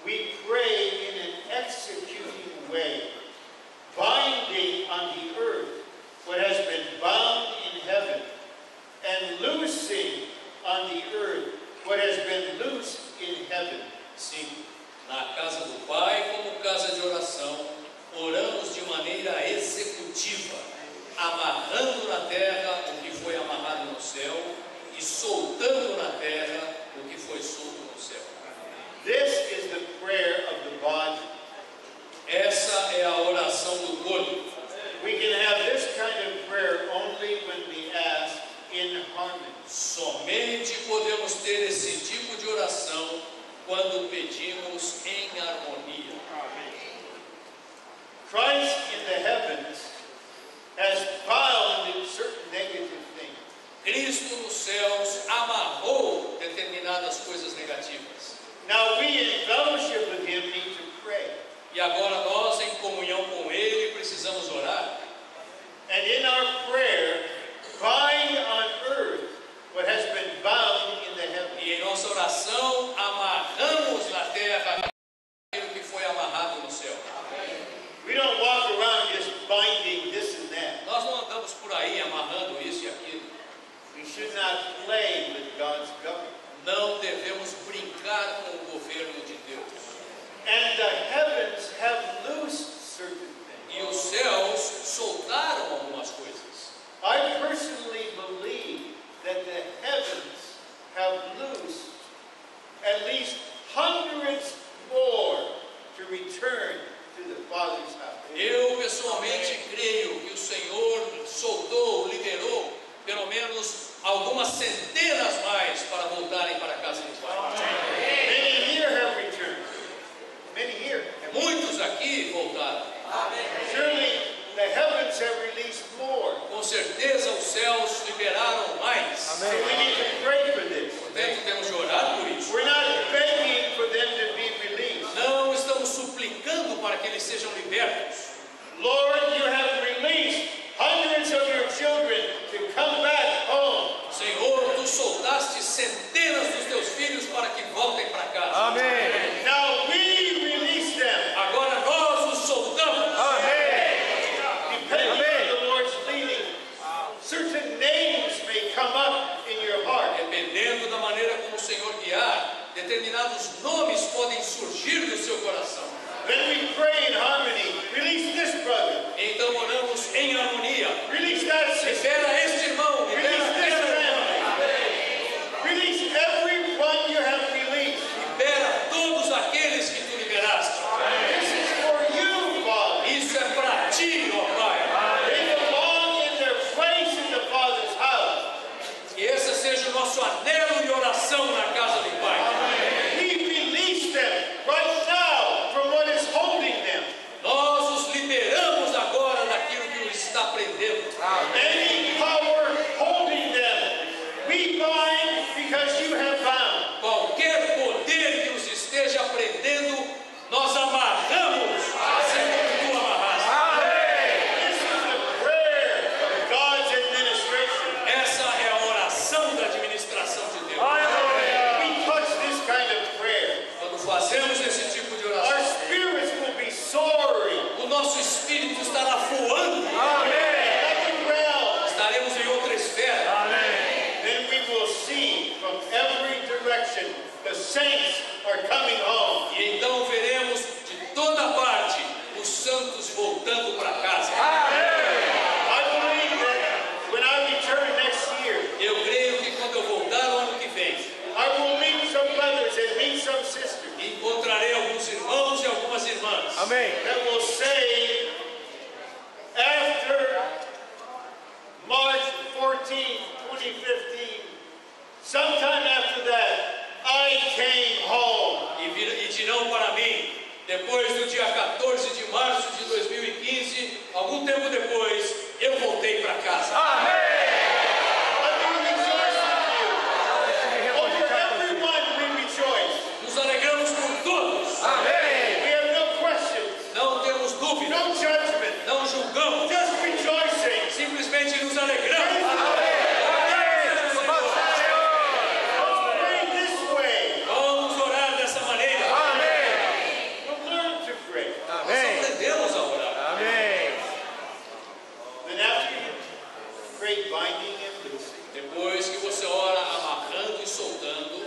we pray in an executing way, binding on the earth what has been bound in heaven, and loosing on the earth what has been loosed in heaven. 5. Na casa do Pai, como casa de oração, oramos de maneira executiva, amarrando na terra o que foi amarrado no céu e soltando na terra o que foi solto no céu. This is the prayer of the body. Essa é a oração do corpo. We can have this kind of prayer only when we ask in harmony. Somente podemos ter esse tipo de oração quando pedimos em harmonia. Christ in the heavens has bound certain negative things. Cristo nos céus amarrou determinadas coisas negativas. Now we in fellowship with Him need to pray. E agora nós, em comunhão com Ele, precisamos orar. And in our prayer, bind on earth what has been bound in the heavens. E em nossa oração, amarramos na terra aquilo que foi amarrado no céu. We don't walk around just binding this and that. Nós não andamos por aí amarrando isso e aquilo. We should not play with God's government. Não devemos brincar com o governo de Deus. And the heavens have loosed certain things. E os céus soltaram algumas coisas. I personally believe that the heavens have loosed at least hundreds more to return to the Father's house. Eu pessoalmente creio que o Senhor soltou, liberou pelo menos algumas centenas mais para voltarem para a casa do Pai. Many here have returned. Many here. Muitos aqui voltaram. Surely the heavens have released more. Com certeza os céus liberaram mais. So we need to pray for this. Portanto, temos de orar por isso. We're not begging for them to be released. Não estamos suplicando para que eles sejam libertos. Lord, you have released hundreds of your children to come back home. Senhor, tu soltaste centenas dos teus filhos para que voltem determinados nomes podem surgir do seu coração. When we pray in harmony, release this brother. Então oramos em harmonia. Release that sister. Libera este irmão, libera Release this aquela irmã. family. Release everyone you have released. Libera todos aqueles que tu liberaste. This is for you, Father. Isso é para ti, ó Pai. They belong in their place in the Father's house. Que esse seja o nosso anelo de oração na casa do Pai. We release them right now from what is holding them. Nós os liberamos agora daquilo que os está prendendo. Any power holding them, we bind because you have bound. Qualquer poder que os esteja prendendo, nós amarramos, assim como tu amarraste. This is the prayer of God's administration. Essa é a oração da administração de Deus. We touch this kind of prayer. Quando fazemos esse tipo de Our oração, spirits will be soaring. o nosso espírito estará voando, Heaven realm. estaremos em outra esfera. Then we will see from every direction the saints are coming home. E então veremos de toda parte os santos voltando para casa. I believe that when I return next year, Eu creio que quando eu voltar o ano que vem, I will meet some brothers and meet some sisters encontrarei alguns irmãos e algumas irmãs that will say, after March 14, 2015, sometime after that, I came home. e dirão para mim, depois do dia 14 de março de 2015, algum tempo depois, eu voltei para casa. Let me rejoice with you. Over everyone we rejoice. Nos alegramos por todos, We have no questions, não temos dúvida, no judgment, não julgamos, just rejoicing. simplesmente nos alegramos. Pray this way. Vamos orar dessa maneira. We'll learn to pray. Nós aprendemos a orar. Then after you pray binding and loosing, Depois que você ora amarrando e soltando,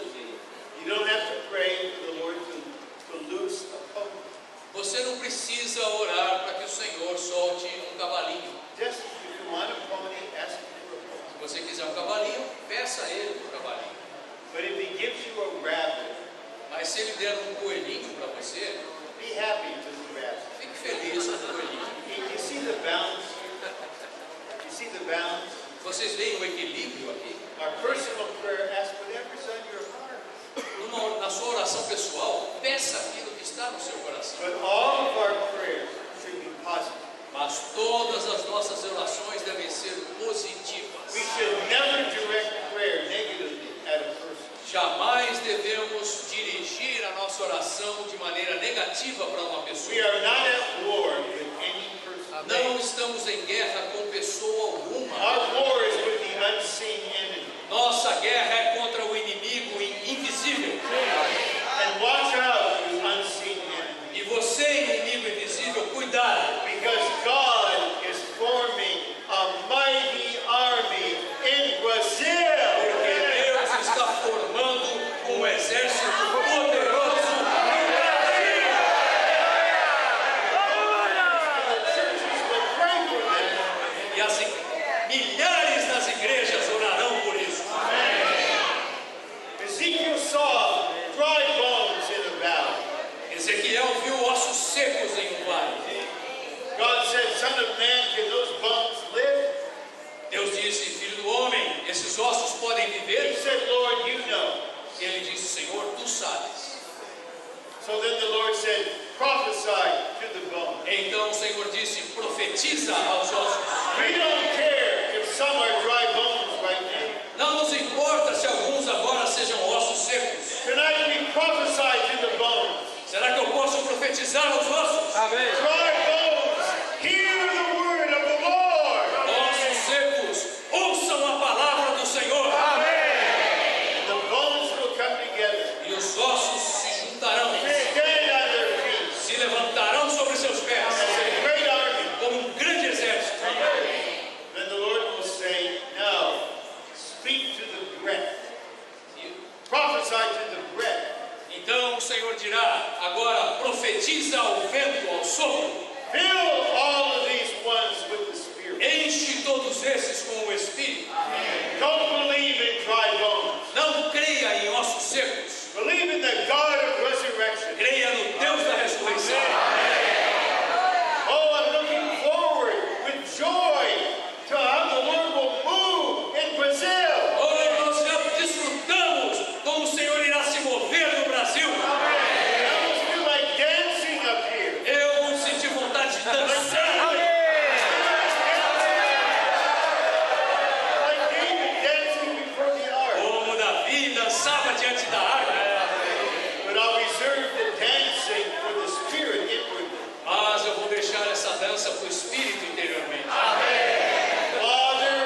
you don't have to pray for the Lord to loose a pony. você não precisa orar para que o Senhor solte um cavalinho. Just if you want a pony, ask him for a pony. Se você quiser um cavalinho, peça a ele um cavalinho. But if he gives you a rabbit, Mas se ele der um coelhinho para você, be happy for the rabbit. fique feliz com o coelhinho. You see the balance? You see the balance? Vocês veem o equilíbrio aqui? Our personal prayer, ask whatever's on your heart. Na sua oração pessoal, peça aquilo que está no seu coração. But all of our prayers should be positive. Mas todas as nossas orações devem ser positivas. We should never direct prayer negatively at a person. Jamais devemos dirigir a nossa oração de maneira negativa para uma We pessoa. are not at war with any person. Não estamos em guerra com pessoa alguma. Our war is with the unseen enemy. Nossa guerra é contra o inimigo invisível. And watch out for the unseen enemy. E você, inimigo invisível, cuidado. Because God is forming a mighty army in Brazil. Porque Deus está formando um exército poderoso no Brasil. Churches will pray for them. E assim, milhares das igrejas orarão por isso. Ezekiel saw dry bones in a valley. Ezequiel viu ossos secos em um vale. God said, Son of man, can those bones live? Deus disse, filho do homem, esses ossos podem He viver? said, Lord, you know. Ele disse, Senhor, tu sabes. So then the Lord said, prophesy to the bones. Então o Senhor disse, profetiza aos ossos. We don't care if some are dry bones right now. Não nos importa se alguns agora sejam ossos secos. Tonight we prophesy to the bones. Será que eu posso profetizar aos ossos? Dry bones, hear the word of the Lord. Ossos secos, ouçam a palavra do Senhor. The bones will come together. E os ossos se juntarão, Stand on their feet se levantarão sobre seus pés, as a great army. como um grande exército. Then the Lord will say, now speak to the breath. E Prophesy to the breath. Senhor dirá: agora profetiza ao vento, ao sopro. Fill all of these ones with the Spirit. Enche todos esses com o Espírito. Don't believe in dry bones. Não creia em ossos secos. Believe in the God of resurrection. Creia no Deus da ressurreição. Oh, I'm looking forward with joy to how the Lord will move in Brazil. Oh, nós já desfrutamos como o Senhor irá se mover no Brasil. I almost feel like dancing up here. Eu senti vontade de dançar. Like David dancing before the ark. Como Davi dançava diante da arca. But I'll reserve the dancing for the Spirit inwardly. Mas eu vou deixar essa dança para o Espírito interiormente. Father,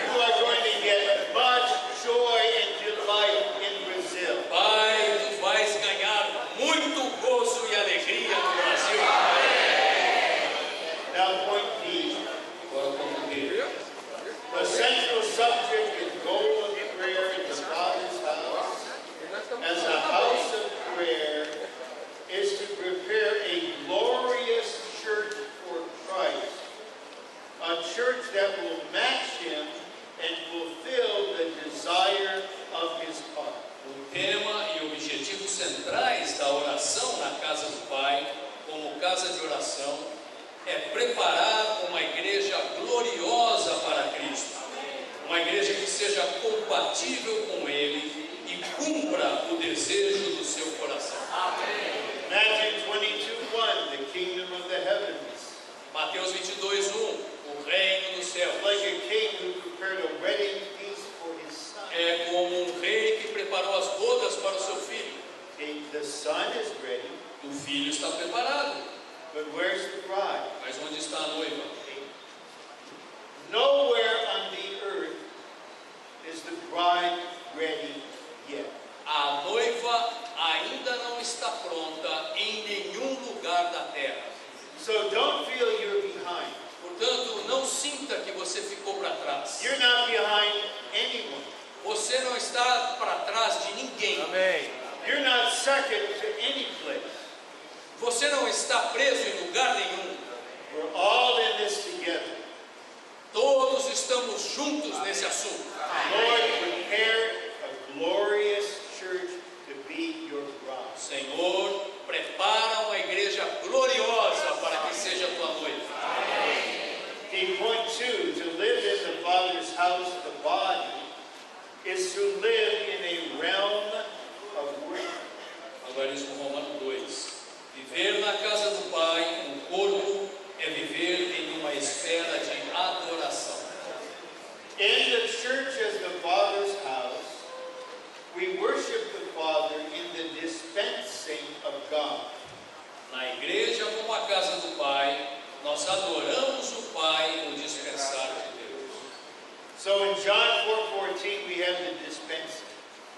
you are going to get much joy and delight in Brazil. Pai, tu vais ganhar muito gozo e alegria no Brasil. Now, point D. Agora o ponto B. The central subject and goal of prayer in the Father's house, as a house of prayer, is to prepare a glorious church for Christ. A church that will match Him and fulfill the desire of His heart. O tema e objetivos centrais da oração na casa do Pai, como casa de oração, é preparar uma igreja gloriosa para Cristo. Uma igreja que seja compatível com Ele e cumpra o desejo do seu coração. Matthew 22:1, the kingdom of the heavens. Mateus 22:1, o reino dos céus. Like a king who prepared a wedding feast for his son. É como um rei que preparou as bodas para o seu filho. The son is ready, O filho está preparado, but where's the bride? mas onde está a noiva? Nowhere on the earth is the bride ready yet. A noiva ainda não está pronta em nenhum lugar da terra. So don't feel you're behind. Portanto, não sinta que você ficou para trás. You're not behind anyone. Você não está para trás de ninguém. You're not second to any place. Você não está preso em lugar nenhum. We're all in this together. Todos estamos juntos nesse assunto. Lord, prepare a glorious church to be your bride. Senhor, prepara uma igreja gloriosa para que seja tua noiva. Okay, point 2, to live in the Father's house, the body, is to live in a realm of worship. Algarismo Romano 2. Viver na casa do Pai, o corpo, é viver em uma esfera de adoração. In the church as the Father's house, we worship the Father in the dispensing of God. Na igreja, como a casa do Pai, nós adoramos o Pai no dispensar de Deus. So in John 4:14, we have the dispensing.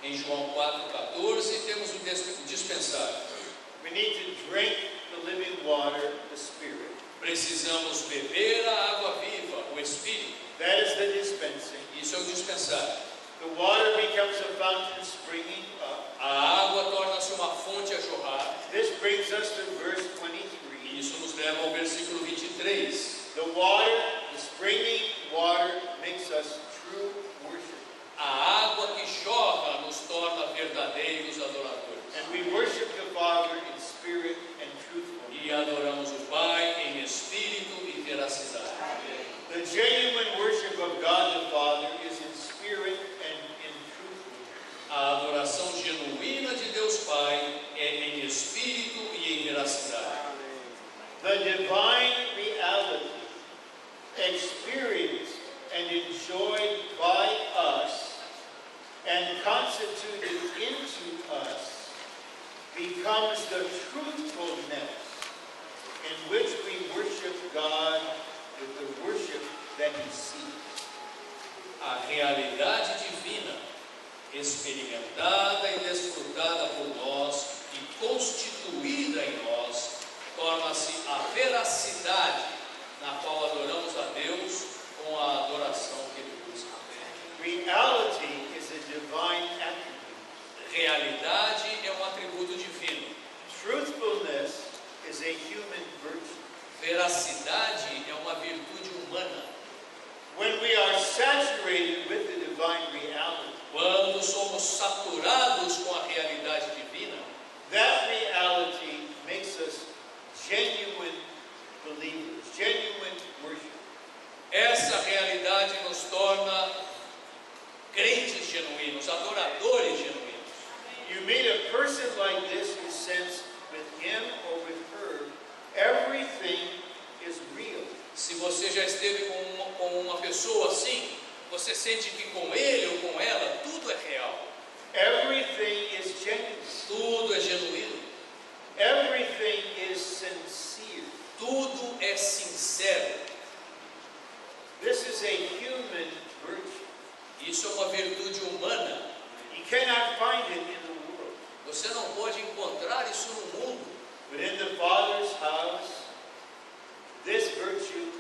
Em João 4,14 temos o dispensar. We need to drink the living water, the Spirit. Precisamos beber a água viva, o Espírito. That is the dispensing. Isso é o dispensar. The water becomes a fountain springing up. A água torna-se uma fonte a jorrar. This brings us to verse 23. E isso nos leva ao versículo 23. The water, the springing water, makes us true worship. A água que jorra nos torna verdadeiros adoradores. And we worship the Father in spirit and truthfulness. E adoramos o Pai em espírito e veracidade. The genuine worship of God the Father is in spirit and in truthfulness. A adoração genuína de Deus Pai é em espírito e em veracidade. The divine reality experienced and enjoyed by us and constituted into us becomes the truthfulness in which we worship God with the worship that He seeks. A realidade divina, experimentada e desfrutada por nós e constituída em nós, torna-se a veracidade na qual adoramos a Deus com a adoração que Ele busca. Reality is a divine attribute. Realidade é um atributo divino. você sente que com ele ou com ela tudo é real, Everything is genuine. tudo é genuíno, Everything is sincere. tudo é sincero. This is a human virtue. Isso é uma virtude humana. You cannot find it in the world. Você não pode encontrar isso no mundo. But in the Father's house, this virtue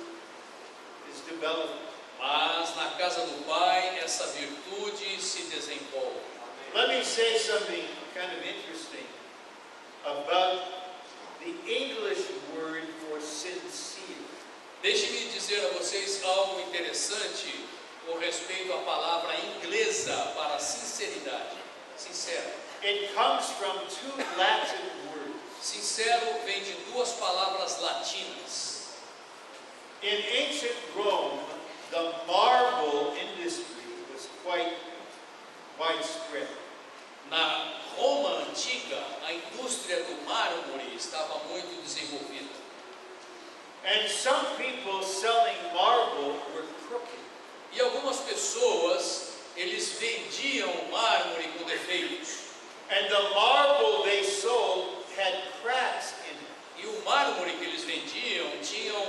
is developed. Mas na casa do Pai, essa virtude se desenvolve. Let me say something kind of interesting about the English word for sincere. Deixe-me dizer a vocês algo interessante com respeito à palavra inglesa para sinceridade. Sincero. It comes from two Latin words. Sincero vem de duas palavras latinas. In ancient Rome, the marble industry was quite widespread. Na Roma antiga, a indústria do mármore estava muito desenvolvida. And some people selling marble were crooked. E algumas pessoas, eles vendiam mármore com defeitos. And the marble they sold had cracks in it. E o mármore que eles vendiam tinham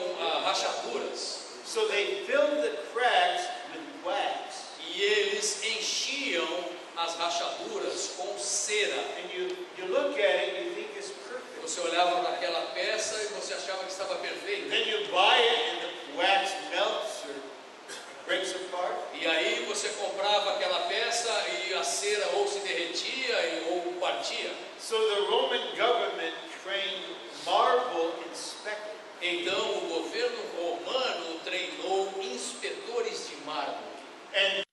rachaduras. So they filled the cracks with wax. E eles enchiam as rachaduras com cera. And you look at it, you think it's perfect. Você olhava para aquela peça e você achava que estava perfeita. Then you buy it and the wax melts or breaks apart. E aí você comprava aquela peça e a cera ou se derretia ou partia. So the Roman government trained marble inspectors. Então o governo romano treinou inspetores de mármore. And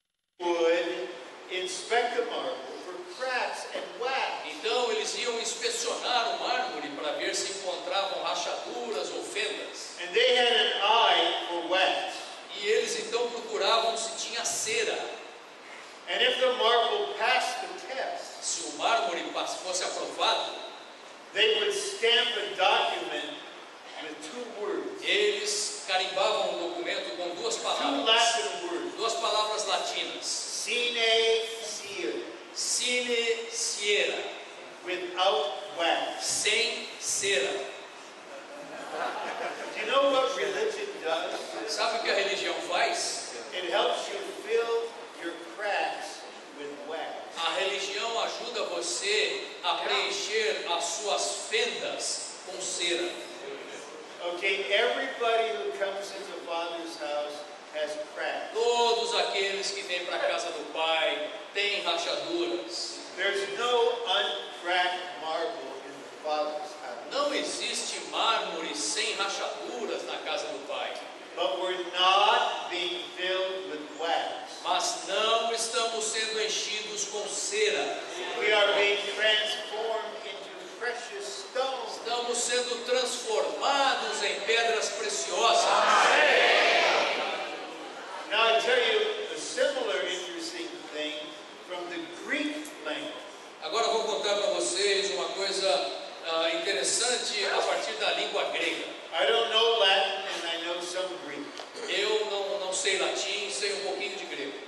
would inspect the marble for cracks and wax. Então eles iam inspecionar o mármore para ver se encontravam rachaduras ou fendas. And they had an eye for wax. E eles então procuravam se tinha cera. And if the marble passed the test, Se o mármore fosse aprovado, they would stamp a document with two words. eles carimbavam um documento com duas Two palavras. Latin words. Duas palavras latinas. Sine cera. Sine cera. Without wax. Sem cera. Do you know what religion does? Sabe o que a religião faz? It helps you fill your cracks with wax. A religião ajuda você a preencher as suas fendas com cera. Okay, everybody who comes into the Father's house has cracks. Todos aqueles que vêm para a casa do Pai têm rachaduras. There's no uncracked marble in the Father's house. Não existe mármore sem rachaduras na casa do Pai. But we're not being filled with wax. Mas não estamos sendo enchidos com cera. We are being transformed into precious stones. Estamos sendo transformados em pedras preciosas. Now I tell you a similar interesting thing from the Greek language. Agora eu vou contar para vocês uma coisa interessante a partir da língua grega. I don't know Latin and I know some Greek. Eu não sei latim, sei um pouquinho de grego.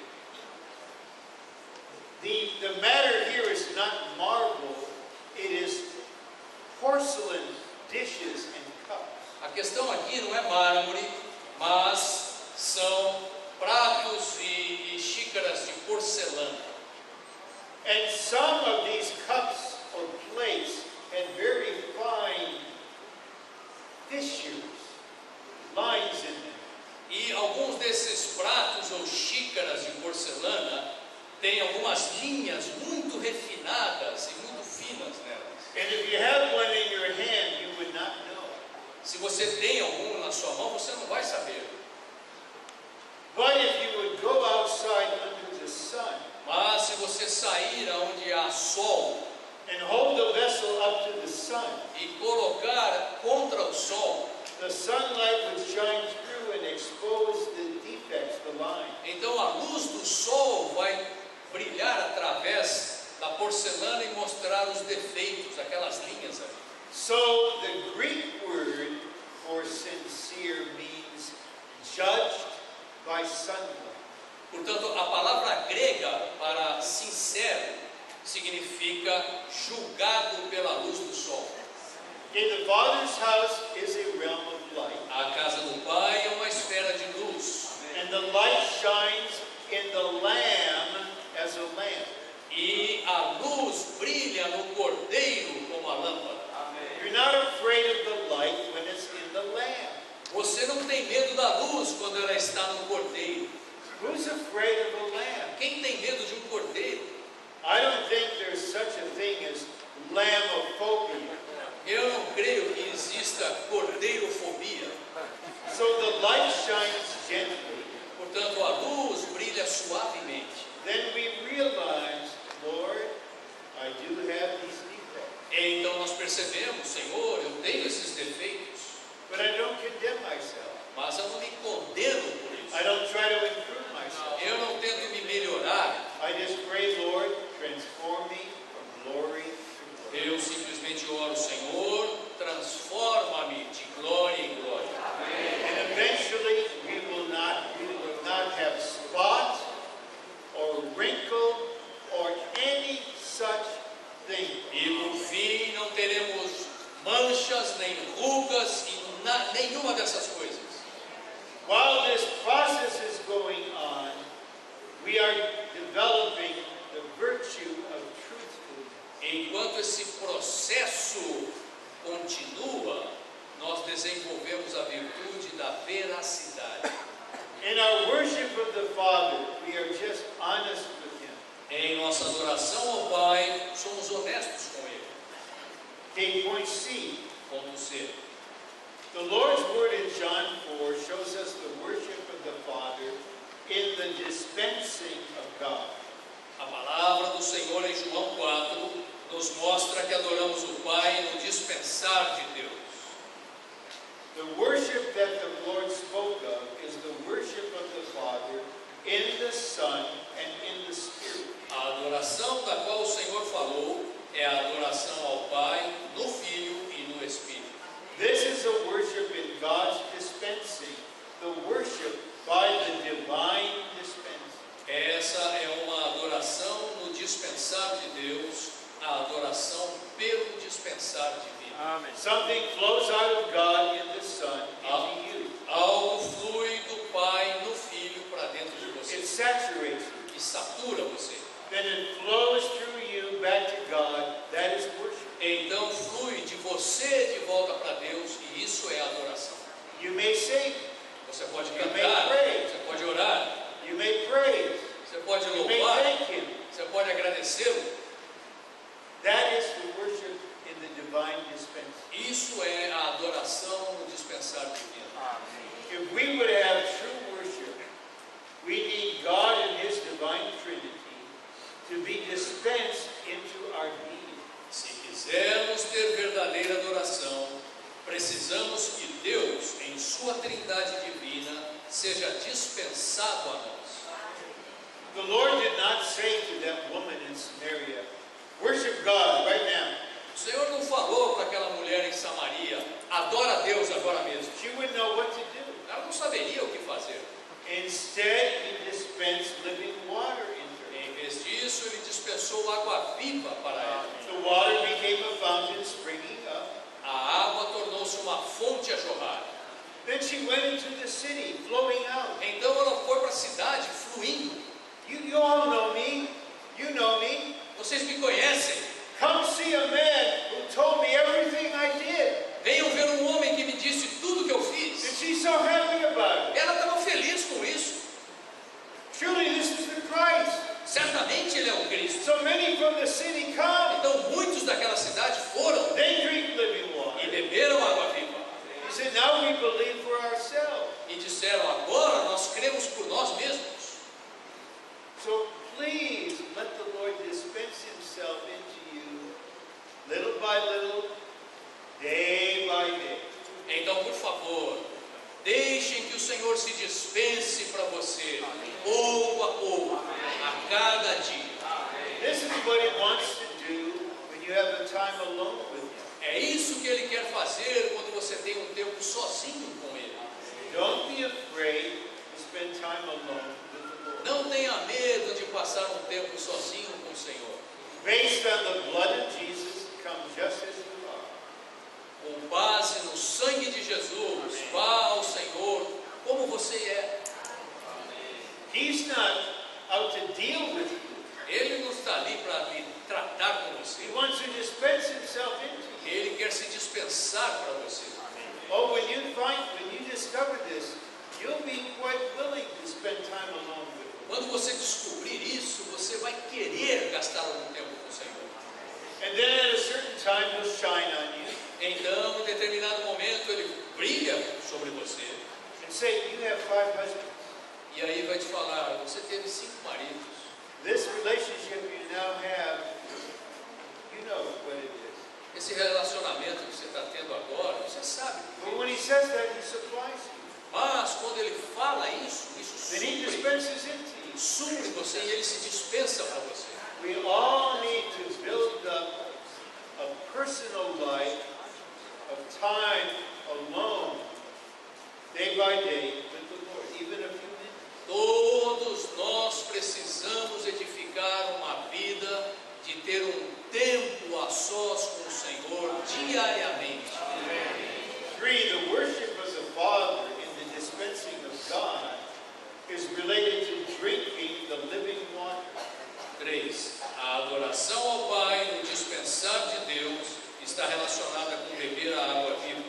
The matter here is not marble, it is porcelain dishes and cups. A questão aqui não é mármore, mas são pratos e xícaras de porcelana. And some of these cups or plates had very fine fissures, lines in them. E alguns desses pratos ou xícaras de porcelana têm algumas linhas muito refinadas e muito finas nelas. And if you have one in your hand, you would not know. Se você tem algum na sua mão, você não vai saber. But if you would go outside under the sun Mas se você sair aonde há sol and hold the vessel up to the sun, e colocar contra o sol, the sunlight would shine through and expose the defects, the line. então a luz do sol vai brilhar através da porcelana e mostrar os defeitos, aquelas linhas ali. So the Greek word for sincere means judged by sunlight. Portanto, a palavra grega para sincero significa julgado pela luz do sol. In the Father's house is a realm of light. A casa do Pai é uma esfera de luz. And the light shines in the Lamb as a lamp. E a luz brilha no Cordeiro como a lâmpada. You're not afraid of the light when it's in the Lamb. Você não tem medo da luz quando ela está no Cordeiro. Who's afraid of a lamb? Quem tem medo de um cordeiro? I don't think there's such a thing as lambophobia. Eu não creio que exista cordeirofobia. So the light shines gently. Portanto, a luz brilha suavemente. Then we realize, Lord, I do have these defects. Então nós percebemos, Senhor, eu tenho esses defeitos, But I don't condemn myself. mas eu não me condeno por isso. I don't try to improve myself. Eu não tento me melhorar. I just pray, Lord, transform me from glory to glory. Eu simplesmente oro, Senhor, transforma-me de glória em glória. And eventually we will not have spot or wrinkle or any such thing. E por fim não teremos manchas, nem rugas e nenhuma dessas coisas. While this process is going on, we are developing the virtue of truthfulness. Enquanto esse processo continua, nós desenvolvemos a virtude da veracidade. In our worship of the Father, we are just honest with Him. Em nossa adoração ao Pai, somos honestos com Ele. Okay, point C. Ponto C. The Lord's Word in John 4 shows us the worship of the Father in the dispensing of God. A palavra do Senhor em João 4 nos mostra que adoramos o Pai no dispensar de Deus. The worship that the Lord spoke of is the worship of the Father in the Son and in the Spirit. A adoração da qual o Senhor falou é a adoração ao Pai, no Filho e no Espírito. This is a worship in God's dispensing, the worship by the divine dispensing. Essa é uma adoração no dispensar de Deus, a adoração pelo dispensar divino. Something flows out of God in the Son into you. Algo flui do Pai no Filho para dentro de você It saturates you. e satura você. Then it flows through you back to God. That is worship. Então flui de você de volta para Deus e isso é adoração. You may sing, Você pode You cantar, may pray. você pode orar, you may praise, você pode you may louvar, thank Him. você pode agradecê-lo. That is the worship in the divine dispensing. Isso é a adoração no dispensar divino. If we would have true worship, we need God and His divine Trinity to be dispensed into our being. Se quisermos ter verdadeira adoração, precisamos que Deus, em sua trindade divina, seja dispensado a nós. The Lord did not say to that woman in Samaria, worship God right now. O Senhor não falou para aquela mulher em Samaria, adora a Deus agora mesmo. She wouldn't know what to do. Ela não saberia o que fazer. Instead, He dispensed living water into her. Em vez disso, Ele dispensou água viva para ela. The water became a fountain springing up. A água tornou-se uma fonte a jorrar. Then she went into the city, flowing out. Então ela foi para a cidade, fluindo. You all know me. You know me. Vocês me conhecem. Come see a man who told me everything I did. Venham ver um homem que me disse tudo que eu And fiz. she's so happy about it. Ela estava feliz com isso. Truly, this is the Christ. Certamente ele é o Cristo. So many from the city come. Então muitos daquela cidade foram They drink living e water. beberam água viva. He said, now we believe for ourselves. E disseram, agora nós cremos por nós mesmos. So please let the Lord dispense Himself into you little by little, day by day. Então, por favor, deixem que o Senhor se dispense para você, pouco a pouco, a cada dia. This is what He wants to do when you have a time alone with Him. É isso que Ele quer fazer quando você tem um tempo sozinho com Ele. Don't be afraid to spend time alone with the Lord. Não tenha medo de passar um tempo sozinho com o Senhor. Based on the blood of Jesus, come just as you are. Com base no sangue de Jesus, vá ao Senhor como você é. He's not out to deal with you. Ele não está ali para lhe tratar com He você. wants to dispense himself into you. Ele quer se dispensar para você. Oh, when you discover this, you'll be quite willing to spend time alone with him. Quando você descobrir isso, você vai querer gastar algum tempo com o Senhor. And then at a certain time, he'll shine on you Então, em determinado momento, ele brilha sobre você. and say, you have 5 husbands. E aí vai te falar, você teve 5 maridos. This relationship you now have, you know what it is. Esse relacionamento que você está tendo agora, você sabe. But when he says that, he supplies you. Mas quando ele fala isso Then he supre, dispenses into you. supre você e ele se dispensa para você. We all need to build up a personal life of time alone, day by day, with the Lord, even a few minutes. Todos nós precisamos edificar uma vida de ter um tempo a sós com o Senhor diariamente. 3, the worship of the Father in the dispensing of God is related to drinking the living water. 3. A adoração ao Pai no dispensar de Deus está relacionada com beber a água viva.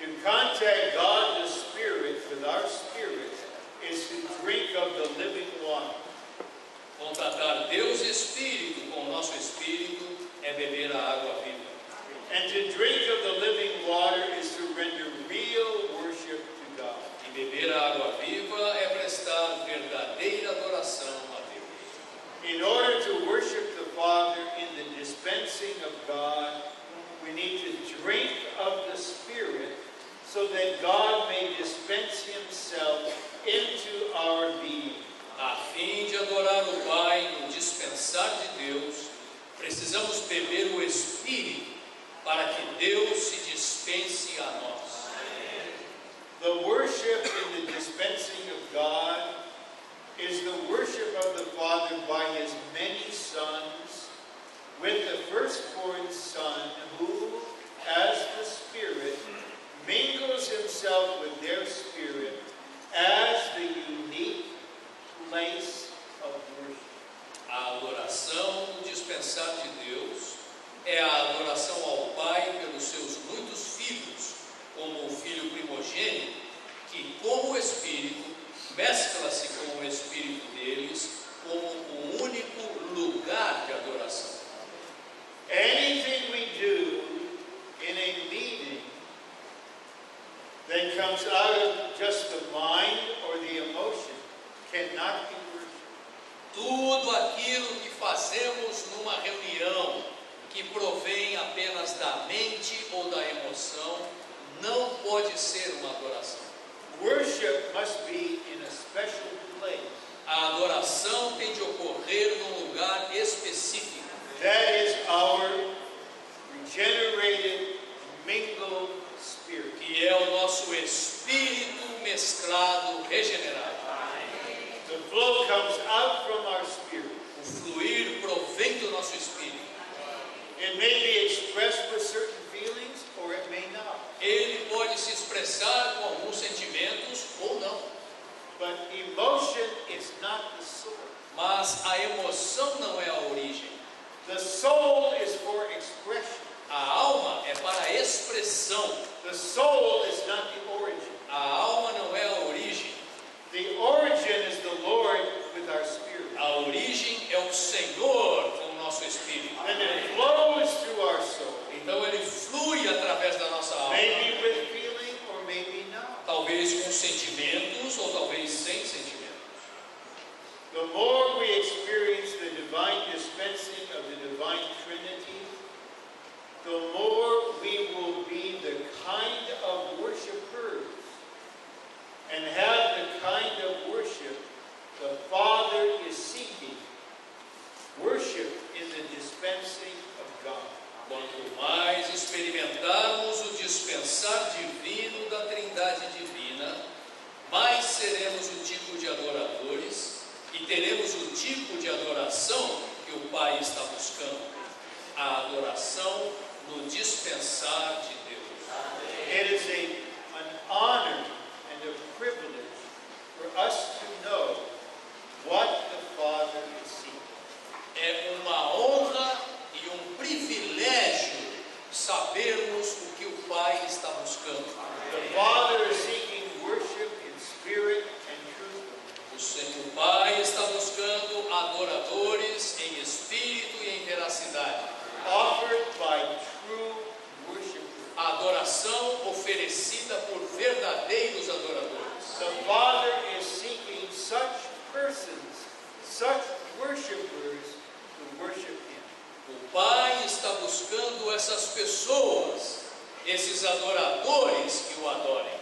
To contact God the Spirit with our spirit is to drink of the living water. Contatar Deus Espírito com o nosso espírito é beber a água viva. And to drink of the living water is to render real worship to God. E beber a água viva é prestar verdadeira adoração a Deus. In order to worship the Father in the dispensing of God, we need to drink of the Spirit so that God may dispense Himself into our being. A fim de adorar o Pai no dispensar de Deus, precisamos beber o Espírito para que Deus se dispense a nós. The worship in the dispensing of God is the worship of the Father by His many sons, with the firstborn Son who, as the Spirit, mingles Himself with their spirit as the unique place of worship. A adoração no dispensar de Deus é a adoração ao Pai pelos seus muitos filhos, como o Filho primogênito, que, como o Espírito, mescla-se com o Espírito deles como o único lugar de adoração. Anything we do in a meeting that comes out of just the mind or the emotion cannot be worship. Tudo aquilo que fazemos numa reunião que provém apenas da mente ou da emoção não pode ser uma adoração. Worship must be in a special place. A adoração tem de ocorrer num lugar específico. That is our regenerated, mingled spirit. Que é o nosso espírito mesclado, regenerado. The flow comes out from our spirit. O fluir provém do nosso espírito. It may be expressed with certain feelings or it may not. Ele pode se expressar com alguns sentimentos ou não. But emotion is not the source. Mas a emoção não é a origem. The soul is for expression. A alma é para a expressão. The soul is not the origin. A alma não é a origem. The origin is the Lord with our spirit. A origem é o Senhor com o nosso espírito. And it flows through our soul. Então ele flui através da nossa alma. Maybe with feeling or maybe not. Talvez com sentimentos ou talvez sem sentimentos. The more we experience the divine dispensing of the divine Trinity, the more we will be the kind of worshipers and have the kind of worship the Father is seeking. Worship in the dispensing of God. Quanto mais experimentarmos o dispensar divino da Trindade divina, mais seremos o tipo de adoradores e teremos o tipo de adoração que o Pai está buscando: a adoração no dispensar de Deus. It is an honor and a privilege for us to know what the Father is seeking. É uma honra e um privilégio sabermos o que o Pai está buscando. The Father is seeking worship in spirit and truth. O Pai está buscando adoradores em espírito e em veracidade. Offered by true worshipers. A adoração oferecida por verdadeiros adoradores. The Father is seeking such persons, such worshipers to worship Him. O Pai está buscando essas pessoas, esses adoradores que o adorem.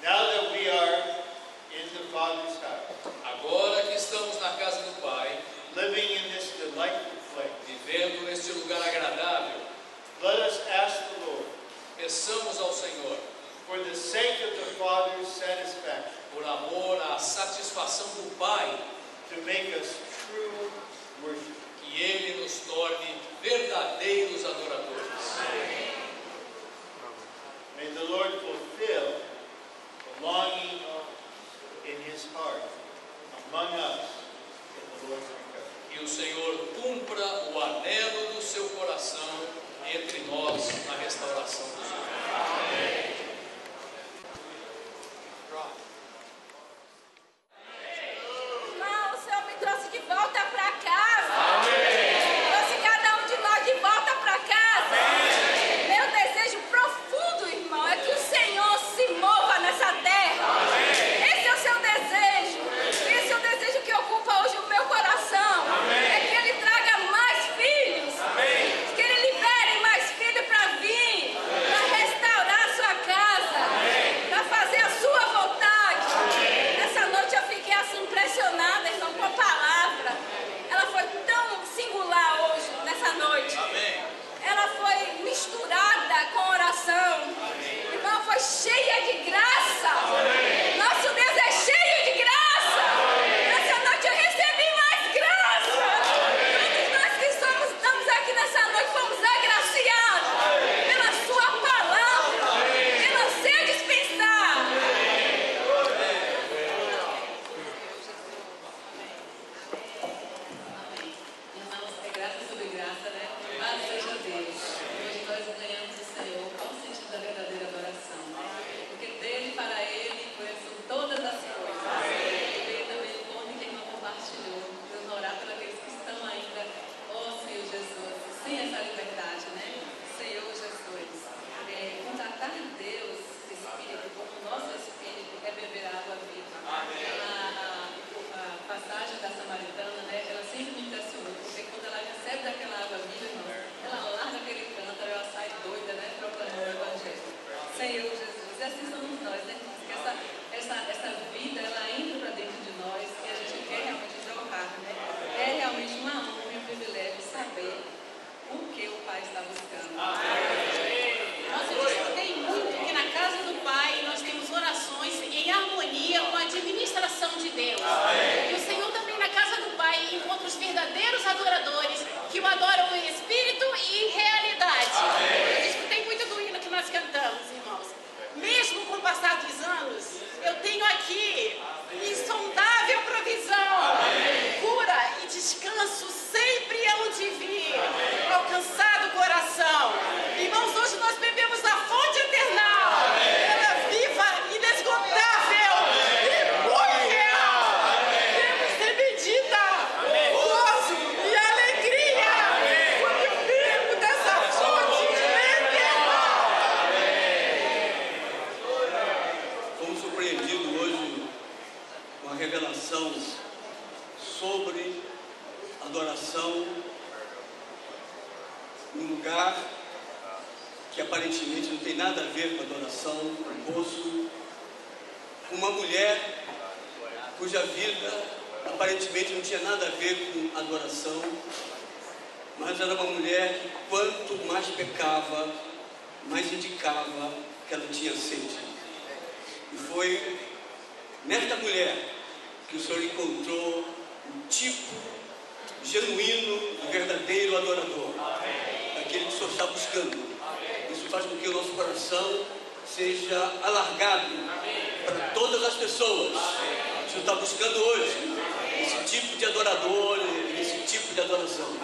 Now that we are in the Father's house, Agora que estamos na casa do Pai, living in this delightful place, vivendo neste lugar agradável, let us ask the Lord, peçamos ao Senhor, for the sake of the Father's satisfaction, por amor à satisfação do Pai, to make us true worshipers. que Ele nos torne verdadeiros adoradores. May the Lord fulfill the longing in His heart among us in the Lord's recovery. Que o Senhor cumpra o anelo do seu coração entre nós na restauração do Senhor. Irmão, o Senhor me trouxe de volta para casa. Trouxe cada um de nós de volta para casa. Meu desejo profundo, irmão, é que o Senhor se mova nessa terra. Esse é o seu desejo. Esse é o desejo que ocupa hoje o meu coração. É que Ele traga mais filhos. Que Ele libere mais filhos para vir, para restaurar a sua casa, para fazer a sua vontade. Nessa noite eu fiquei assim impressionada, irmão, com a palavra. Ela foi tão singular hoje, nessa noite. Ela foi misturada com oração. Irmão, foi cheia de graça. Nosso Deus é cheio de graça. Nessa noite eu recebi mais graça. Todos nós que estamos aqui nessa noite fomos agraciados pela sua palavra, pelo seu dispensar. Irmãos, é graça sobre graça, né? Louvado seja Deus. Hoje nós ganhamos do Senhor qual o sentido da verdadeira adoração, né? Porque dele, para ele, são todas as coisas. E veio também o ponto em que a irmã compartilhou, Deus orar por aqueles que estão ainda, Senhor Jesus, sem essa liberdade, né? Senhor Jesus, contratar Deus, Espírito, como o nosso Espírito é beber água viva. A passagem da Samaritana, né, ela sempre me impressionou, porque quando ela recebe daquela água viva, irmão, ela larga aquele cântaro, ela sai doida, né, proclamando o Evangelho. Senhor Jesus, e assim somos nós, né, irmãos, que essa vida, ela entra para dentro de nós e a gente quer realmente jorrar, né. É realmente uma honra e um privilégio saber o que o Pai está buscando. Nossa, eu escutei muito que na casa do Pai nós temos orações em harmonia com a administração de Deus. E o Senhor também na casa do Pai encontra os verdadeiros adoradores que o adoram em espírito e em realidade. Eu escutei muito do hino que nós cantamos, irmãos. Mesmo com o passar dos anos, eu tenho aqui insondável provisão, cura e descanso sempre hão de vir, alcançado o coração. Irmãos, hoje nós bebemos da fonte eternal, ela viva, inesgotável e muito real. Temos ser medida, gozo e alegria, porque eu bebo dessa fonte eternal. Fomos surpreendidos hoje com a revelação sobre adoração num lugar que aparentemente não tem nada a ver com adoração, com poço, com uma mulher cuja vida aparentemente não tinha nada a ver com adoração, mas era uma mulher que quanto mais pecava, mais indicava que ela tinha sede. E foi nesta mulher que o Senhor encontrou um tipo genuíno e verdadeiro adorador, aquele que o Senhor está buscando. Isso faz com que o nosso coração seja alargado para todas as pessoas. O Senhor está buscando hoje esse tipo de adorador, esse tipo de adoração.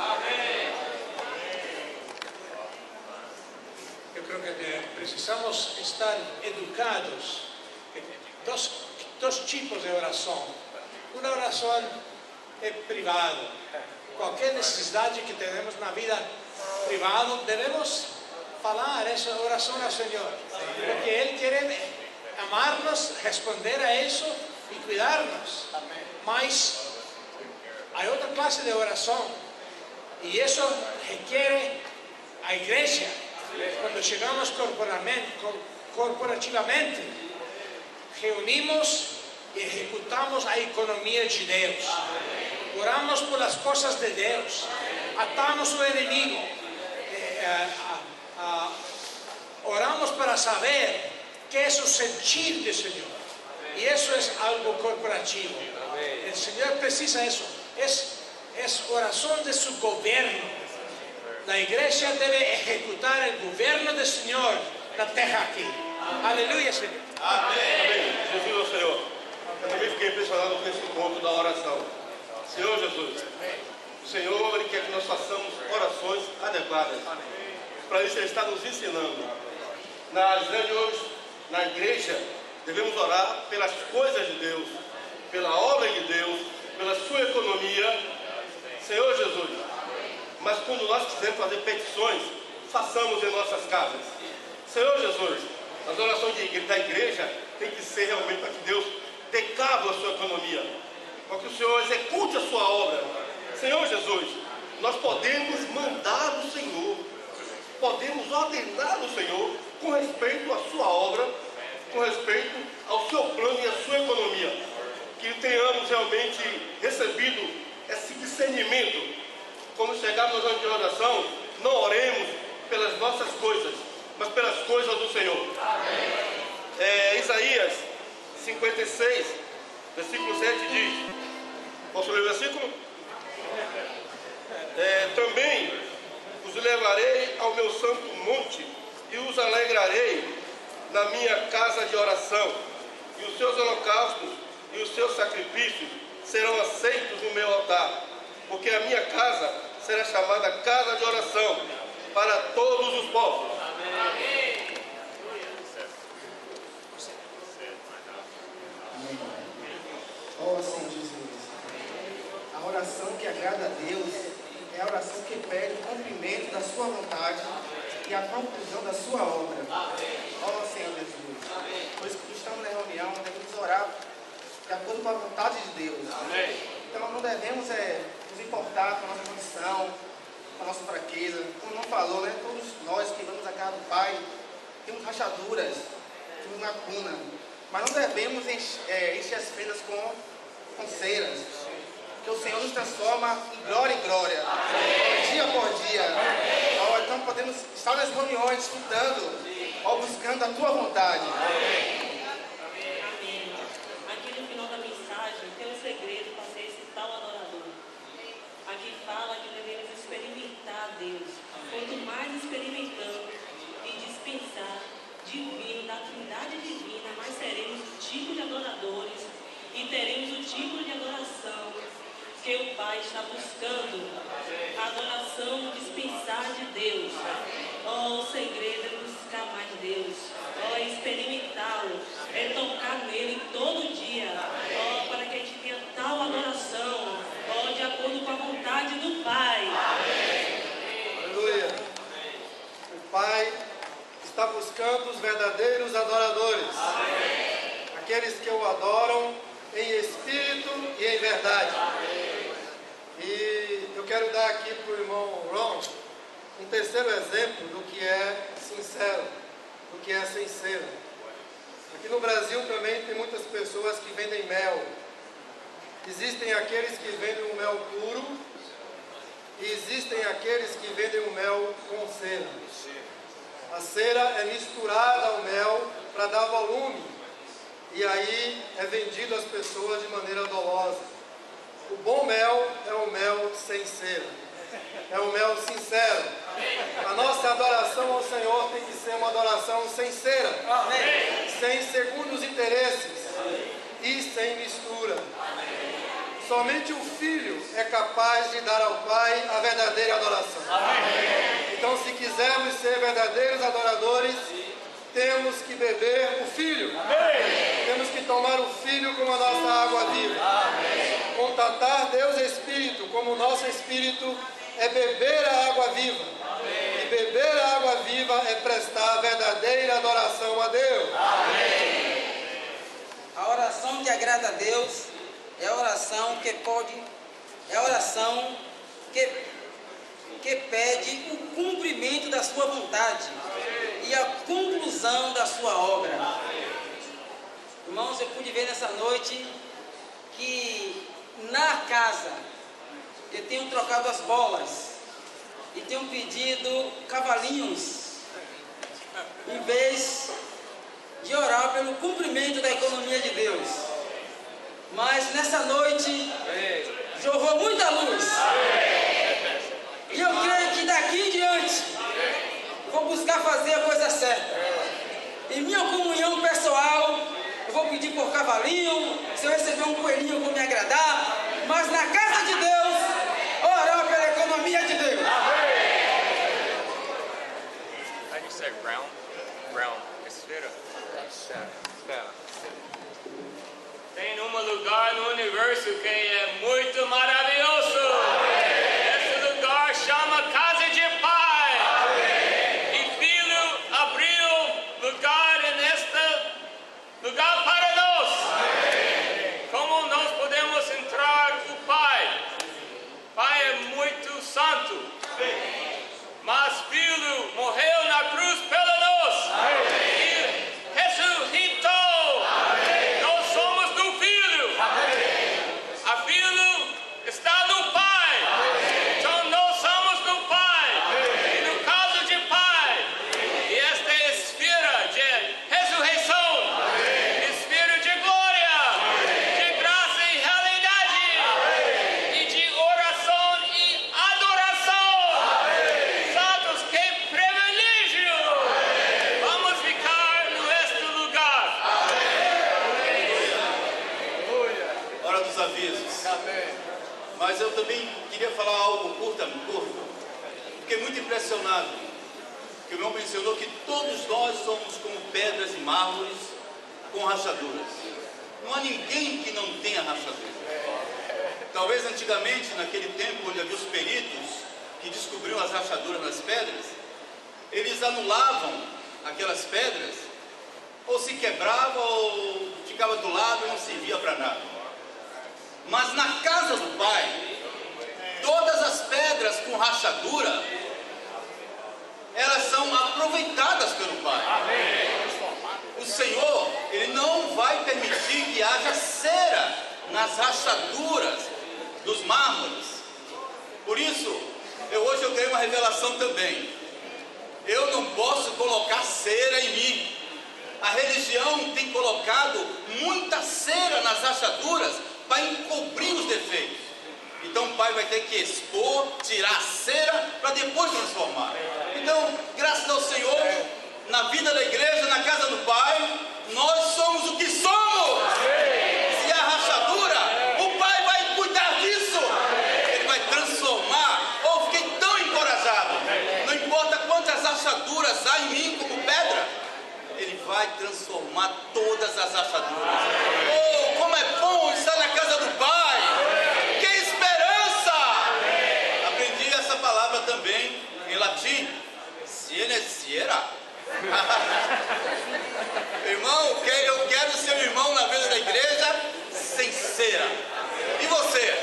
Eu creio que precisamos estar educados. Dos tipos de oração. Uma oração é privada. Qualquer necessidade que tenhamos na vida privada, devemos falar essa oração ao Senhor. Porque Ele quer amar-nos, responder a isso e cuidar-nos. Mas há outra classe de oração. E isso requer a igreja. Quando chegamos corporativamente, reunimos e executamos a economia de Deus. Oramos por as coisas de Deus. Atamos o inimigo. Oramos para saber que é o sentir do Senhor. E isso é algo corporativo. O Senhor precisa disso. É oração de seu governo. A igreja deve executar o governo do Senhor na terra aqui. Aleluia, Senhor. Amém. Jesus é o Senhor. Eu também fiquei impressionado com esse ponto da oração. Senhor Jesus, o Senhor Ele quer que nós façamos orações adequadas. Para isso Ele está nos ensinando. Nas reuniões, na igreja, devemos orar pelas coisas de Deus, pela obra de Deus, pela sua economia. Senhor Jesus, mas quando nós quisermos fazer petições, façamos em nossas casas. Senhor Jesus, as orações da igreja tem que ser realmente para que Deus dê cabo à sua economia, para que o Senhor execute a sua obra. Senhor Jesus, nós podemos mandar o Senhor, podemos ordenar o Senhor com respeito à sua obra, com respeito ao seu plano e à sua economia. Que tenhamos realmente recebido esse discernimento. Quando chegarmos no ano de oração, não oremos pelas nossas coisas, mas pelas coisas do Senhor. Isaías 56, versículo 7 diz, posso ler o versículo? Também os levarei ao meu santo monte e os alegrarei na minha casa de oração, e os seus holocaustos e os seus sacrifícios serão aceitos no meu altar, porque a minha casa será chamada casa de oração para todos os povos. Amém. Ó Senhor Jesus, a oração que agrada a Deus é a oração que pede o cumprimento da sua vontade e a conclusão da sua obra. Ó Senhor Jesus, pois que estamos na reunião, devemos orar de acordo com a vontade de Deus. Então não devemos nos importar com a nossa condição, com a nossa fraqueza. Como não falou, né? Todos nós que vamos à casa do Pai temos rachaduras, temos lacuna, mas não devemos encher as fendas com ceras, porque o Senhor nos transforma em glória em glória, dia por dia. Então podemos estar nas reuniões, escutando, buscando a tua vontade. Aqui no final da mensagem tem um segredo para ser esse tal adorador. Aqui fala que devemos experimentar Deus. Quanto mais experimentamos e dispensar divino, da Trindade divina, mais seremos o tipo de adoradores e teremos o tipo de adoração que o Pai está buscando. A adoração, dispensar de Deus. O segredo é buscar mais Deus. É experimentá-lo. É tocar nele todo dia. Para que a gente tenha tal adoração. De acordo com a vontade do Pai. Aleluia. O Pai está buscando os verdadeiros adoradores. Aqueles que o adoram em espírito e em verdade. E eu quero dar aqui para o irmão Ron um terceiro exemplo do que é sincero, do que é sincero. Aqui no Brasil também tem muitas pessoas que vendem mel. Existem aqueles que vendem o mel puro e existem aqueles que vendem o mel com cera. A cera é misturada ao mel para dar volume. e aí é vendido às pessoas de maneira dolosa. O bom mel é o mel sem cera, é o mel sincero. A nossa adoração ao Senhor tem que ser uma adoração sem cera, sem segundos interesses e sem mistura. Somente o Filho é capaz de dar ao Pai a verdadeira adoração. Então, se quisermos ser verdadeiros adoradores, temos que beber o Filho. Temos que tomar o Filho como a nossa água viva. Contatar Deus Espírito como o nosso Espírito é beber a água viva. E beber a água viva é prestar a verdadeira adoração a Deus. A oração que agrada a Deus é a oração que pede o cumprimento da sua vontade e a conclusão da sua obra. Irmãos, eu pude ver nessa noite que na casa eu tenho trocado as bolas e tenho pedido cavalinhos em vez de orar pelo cumprimento da economia de Deus. Mas nessa noite jorrou muita luz. E eu creio que daqui em diante vou buscar fazer a coisa certa. Em minha comunhão pessoal, eu vou pedir por cavalinho, se eu receber um coelhinho eu vou me agradar, mas na casa de Deus, orar pela economia de Deus. How do you say brown? Brown. Esfera. Tem um lugar no universo que é muito maravilhoso. Esse lugar chama Casa de Pai. E Filho abriu lugar neste lugar para nós. Como nós podemos entrar o Pai? Pai é muito santo. Mas Filho morreu na cruz pela nós. E ressuscitou. Nós somos do Filho. A Filho está no Pai. Então nós somos do Pai. E no caso de Pai, e esta é a esfera de ressurreição, esfera de glória, de graça e realidade, e de oração e adoração. Santos, que privilégio! Vamos ficar neste lugar. Hora dos avisos. Mas eu também queria falar algo curto. Fiquei muito impressionado que o irmão mencionou que todos nós somos como pedras e mármores com rachaduras. Não há ninguém que não tenha rachadura. Talvez antigamente, naquele tempo onde havia os peritos que descobriam as rachaduras nas pedras, eles anulavam aquelas pedras, ou se quebrava ou ficava do lado e não servia para nada. Mas na casa do Pai, todas as pedras com rachadura, elas são aproveitadas pelo Pai. O Senhor, Ele não vai permitir que haja cera nas rachaduras dos mármores. Por isso, hoje eu ganhei uma revelação também. Eu não posso colocar cera em mim. A religião tem colocado muita cera nas rachaduras para encobrir os defeitos. Então o Pai vai ter que expor, tirar a cera para depois transformar. Então, graças ao Senhor, na vida da igreja, na casa do Pai, nós somos o que somos. Se há rachadura, o Pai vai cuidar disso. Ele vai transformar. Oh, fiquei tão encorajado. Não importa quantas rachaduras há em mim como pedra, Ele vai transformar todas as rachaduras. Oh, como é bom estar na casa do Pai. Que esperança! Aprendi essa palavra também em latim. Siene siera. Irmão, eu quero ser irmão na vida da igreja sem cera. E você?